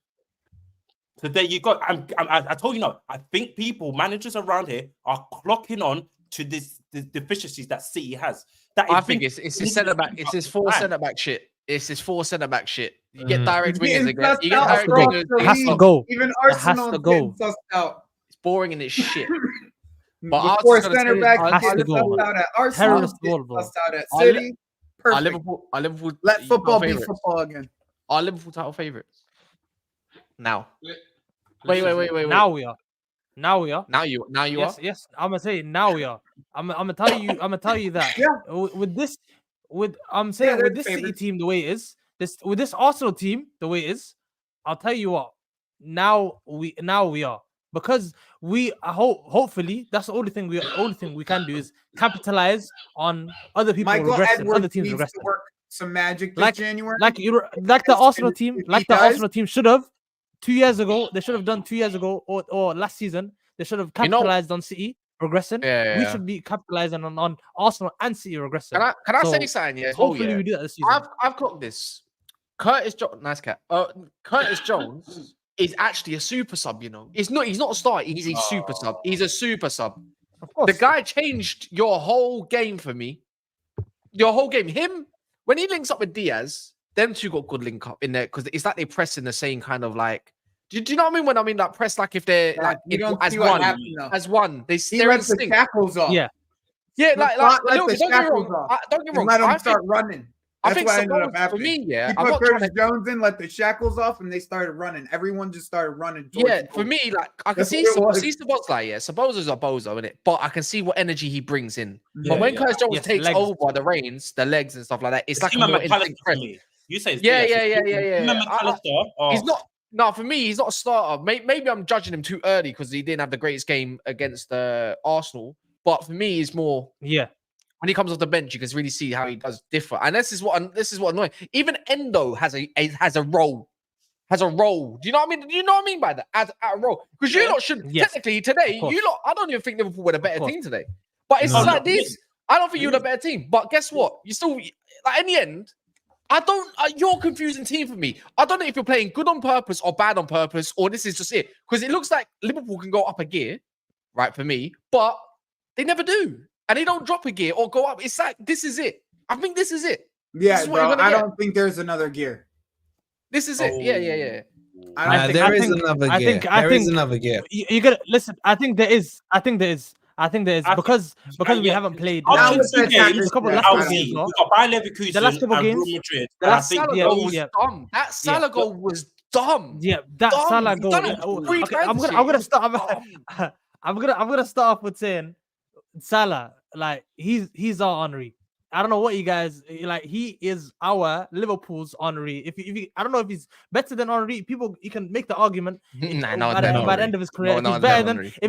So there you go. I told you no. I think managers around here are clocking on to the deficiencies that City has. I think it's his centre back. It's his four centre back shit. It's his four centre back shit. You get direct wingers again. You get direct wingers. It has to go. Even It has Arsenal to go. sussed out. It's boring and it's shit. But Before center back it has to gets go. sussed out at Arsenal, Terrorist gets ball, bro. sussed out at City. Our Perfect. Liverpool. Let football be favourites. football again. Our Liverpool title favourites. Now. Wait. Now we are. Now you are. Yes. I'm gonna say now we are. I'm gonna tell you that. Yeah. With this they're City favorites. team the way it is, with this Arsenal team the way it is, I'll tell you what. Now we are, because we hopefully that's the only thing we can do is capitalize on other people Michael regressing, Edwards other teams needs regressing. to work some magic this January. Like the Arsenal team, Arsenal team should have 2 years ago. They should have done 2 years ago or last season. They should have capitalized on City regressing. Yeah. We should be capitalizing on Arsenal and City regressing. Can I say something? Yeah. Hopefully we do that this season. I've clocked this. Curtis Jones, nice cat. Curtis Jones is actually a super sub. You know, he's not a starter. He's a super sub. He's a super sub. Of course. The guy changed your whole game for me. Your whole game. Him when he links up with Diaz, them two got good link up in there because it's like they press in the same kind of like. Do you know what I mean? When I mean like press, like if they're like as one, they're in the sync. shackles off. Yeah. Like let the don't get me shackles wrong. off. Don't get me And wrong. let them start running. I That's think what ended up for happening. me, yeah. He I'm put not trying Curtis to, Jones in, let the shackles off, and they started running. Everyone just started running. yeah, for me, like I can That's see what it was. Sabozla, yeah. Sabozla's a bozo, innit? But I can see what energy he brings in. Yeah, but when yeah. Curtis Jones Yes, takes legs. over the reins, the legs and stuff like that, it's like a him and more McAllister instinct for press. me. You say it's Yeah. Him and McAllister. He's not. No, for me, he's not a starter. Maybe I'm judging him too early because he didn't have the greatest game against Arsenal. But for me, he's more. Yeah. When he comes off the bench, you can really see how he does differ. And this is what annoying. Even Endo has a role. Has a role. Do you know what I mean? Do you know what I mean by that? As a role. Because you lot should technically today, you lot, I don't even think Liverpool were the better team today. But it's like this. I don't think you're the better team. But guess what? You still like in the end, I don't. You're a confusing team for me. I don't know if you're playing good on purpose or bad on purpose, or this is just it. Because it looks like Liverpool can go up a gear, right? For me, but they never do, and they don't drop a gear or go up. It's like this is it. I think this is it. Yeah, bro. I don't think there's another gear. This is it. Yeah. There is another gear. There is another gear. You gotta listen. I think there is because we haven't played. The The last couple games, Real Madrid. The last Salah goal was dumb. That Salah goal was dumb. Yeah, that Salah goal. Okay, I'm gonna start. I'm gonna start off with saying Salah, like he's our Henry. I don't know what you guys like. He is our Liverpool's Henry. If you, I don't know if he's better than Henry. You can make the argument. By the end of his career, if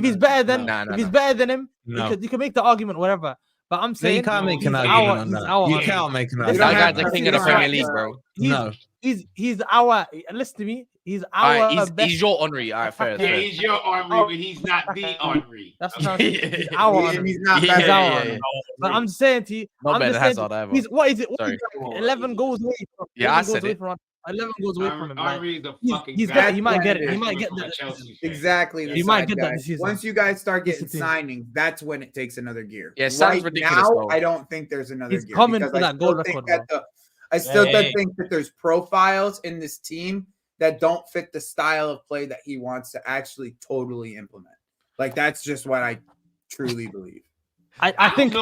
he's better than him, you can make the argument, whatever. But I'm saying you can't make an argument on that. You can't make an argument. That guy's the king of the Premier League, bro. No, he's our. Listen to me. He's our best. He's your Henry. All right, fair. Yeah, he's your Henry, but he's not the Henry. That's what he's our Henry. He's not better. Yeah. But I'm saying to you, what is it? 11 goals away from. Yeah, I said it. 11 goals away from him. Henry's a fucking. He might get it. He might get that. Exactly. He might get that this season. Once you guys start getting signings, that's when it takes another gear. Yeah, sounds ridiculous. Now, I don't think there's another gear. He's coming for that goal record. I still don't think that there's profiles in this team that don't fit the style of play that he wants to actually totally implement. Like that's just what I truly believe. I think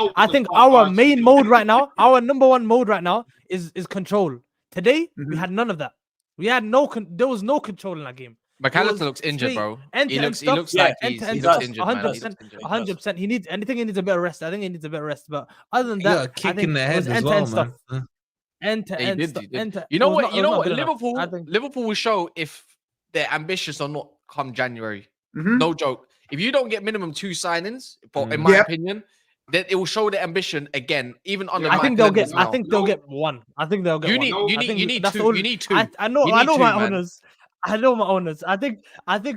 our main mode right now, our number one mode right now is control. Today we had none of that. We had there was no control in that game. McAllister looks injured, bro. He looks like he's injured, 100%. He needs a bit of rest. I think he needs a bit of rest. But other than that, I think in the head as well, man. End-to-end. You know what? Liverpool will show if they're ambitious or not come January. No joke. If you don't get minimum 2 signings, in my opinion, then it will show the ambition again. Even under I think they'll get 1. I think they'll get 1. You need 2. You need 2. I know my owners. I think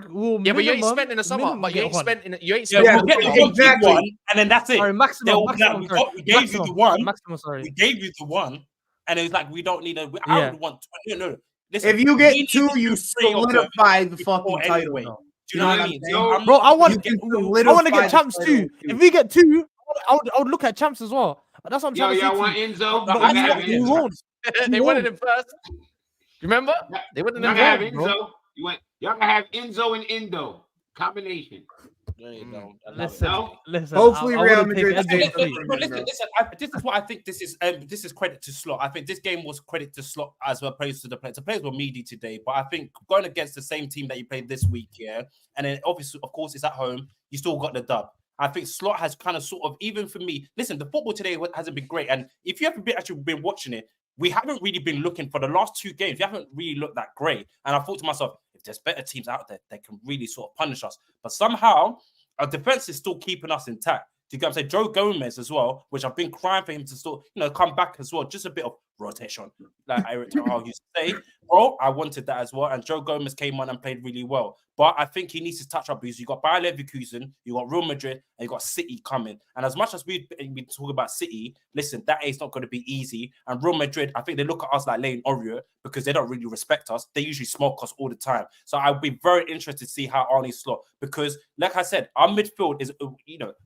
we'll. Yeah, but you ain't spent in the summer. But you ain't spent in. You ain't spent. Yeah, exactly. One, and then that's it. Sorry, maximum. We gave you the 1. Maximum. Sorry. We gave you the 1. And it was like, we don't need a. I would want 20. No. Listen, if you get 2, you solidify the fucking title. Anyway. Do you know what I mean? Bro, I want to get champs too. If we get 2, I would look at champs as well. That's what I'm trying to say. Y'all want Enzo? But we won't. They wanted him first. Remember? They wanted him have Enzo. Y'all can have Enzo and Endo combination. Listen. Hopefully, Real Madrid. Listen. This is what I think. This is credit to Slot. I think this game was credit to Slot as opposed to the players. The players were meaty today, but I think going against the same team that you played this week, and then obviously, of course, it's at home. You still got the dub. I think Slot has kind of sort of, even for me. Listen, the football today hasn't been great, and if you haven't actually been watching it, we haven't really been looking for the last 2 games. We haven't really looked that great, and I thought to myself, if there's better teams out there, they can really sort of punish us. But somehow, our defense is still keeping us intact. Do you get what I'm saying? Joe Gomez as well, which I've been crying for him to still, come back as well. Just a bit of rotation, like Eric Terrell used to say. Bro, I wanted that as well. And Joe Gomez came on and played really well. But I think he needs to touch up because you got Bayer Leverkusen, you got Real Madrid, and you got City coming. And as much as we talk about City, listen, that is not going to be easy. And Real Madrid, I think they look at us like Lane Oreo because they don't really respect us. They usually smoke us all the time. So I'll be very interested to see how Arnie Slot, because like I said, our midfield is,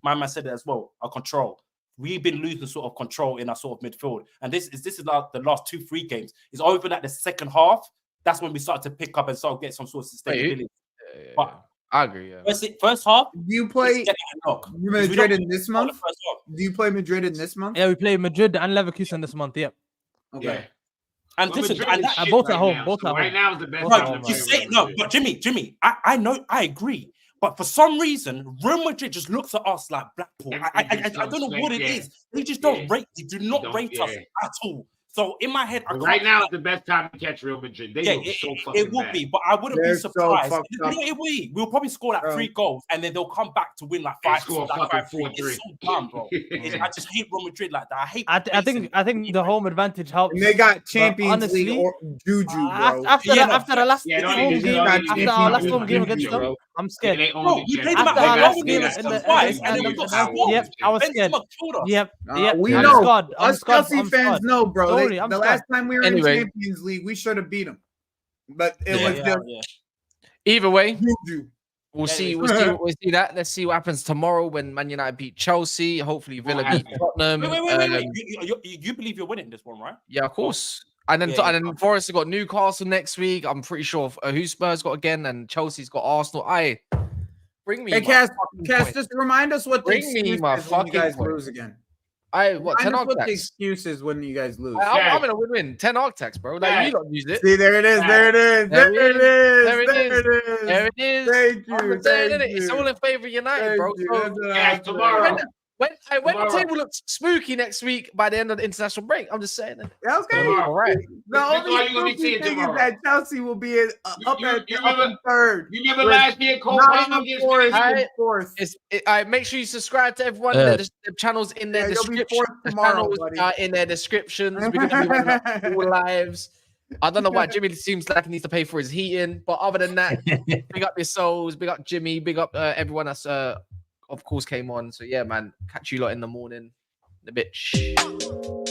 my man said it as well, our control. We've been losing sort of control in our sort of midfield. And this is like the last 2-3 games. It's over at the second half. That's when we start to pick up and start to get some sort of sustainability. But I agree. Yeah. First half. Do you play Madrid in this month? Do you play Madrid in this month? Yeah, we play Madrid and Leverkusen this month. Yep. Okay. Yeah. And Well, listen, Madrid and is shit both at right home, now, both so at right home. now is the best Both at time home, to you play say Real no, Madrid. but Jimmy, I know, I agree. But for some reason, Real Madrid just looks at us like Blackpool. I don't know what it is. They just don't rate. They do not rate us at all. So in my head, Right now is the best time to catch Real Madrid. They look so fucking it would bad. be, but I wouldn't They're be so surprised. fucked up. We'll probably score like 3 goals, and then they'll come back to win like 5. score Like fucking 5-3. It's so dumb, bro. I just hate Real Madrid like that. I think the home advantage helps. And they got Champions honestly, League or Juju, bro. After the last Yeah, don't home even- game, don't after even- our last don't home game even- against them, I'm scared. They own Bro, the we Jets. played them at After our our last last game game and in the twice, and then we got smoked. yep, I was scared. Benzema killed us. Yep, yep. We I'm know. scared. I'm Us scared. Chelsea I'm fans scared. know, bro. Don't They- worry, I'm the scared. last time we were Anyway. in Champions League, we should have beat them. But it Yeah. was just Either way, juju. we'll Yeah, see. it We'll see that. Let's see what happens tomorrow when Man United beat Chelsea. Hopefully, Villa beat Tottenham. Wait. You believe you're winning this one, right? Yeah, of course. And then, Yeah, and then Forest have got Newcastle next week. I'm pretty sure who Spurs got again, and Chelsea's got Arsenal. Bring me. Hey, my Cass, fucking Cass, point. just remind us what the Bring me excuse my is when you fucking guys point. lose again. What? Remind 10 us what the architects. excuse is when you guys lose. I'm in a win-win. 10 architects, bro. Like you don't use it. See, there it is. There it is. There There it it is. There it There is. it is. There it is. Thank I'm you. saying, Thank innit? It's you. all in favor of United, Thank bro. you. So, That's what Yeah, I'm tomorrow. saying. when the Tomorrow. table looks spooky next week by the end of the international break, I'm just saying. Okay. Tomorrow. All right. The That's all only you gonna be spooky seeing thing is tomorrow. that Chelsea will be up You at remember- up in third. You remember With last year, Cole Nottingham Palmer against Forest Man in fourth. Make sure you subscribe to everyone. The channels in their Yeah, you'll be description. fourth The tomorrow, channels buddy. are in their descriptions. We're gonna be running up all lives. I don't know why Jimmy seems like he needs to pay for his heating, but other than that, big up your souls, big up Jimmy, big up everyone that's of course came on. So yeah, man, catch you lot in the morning. In a bit.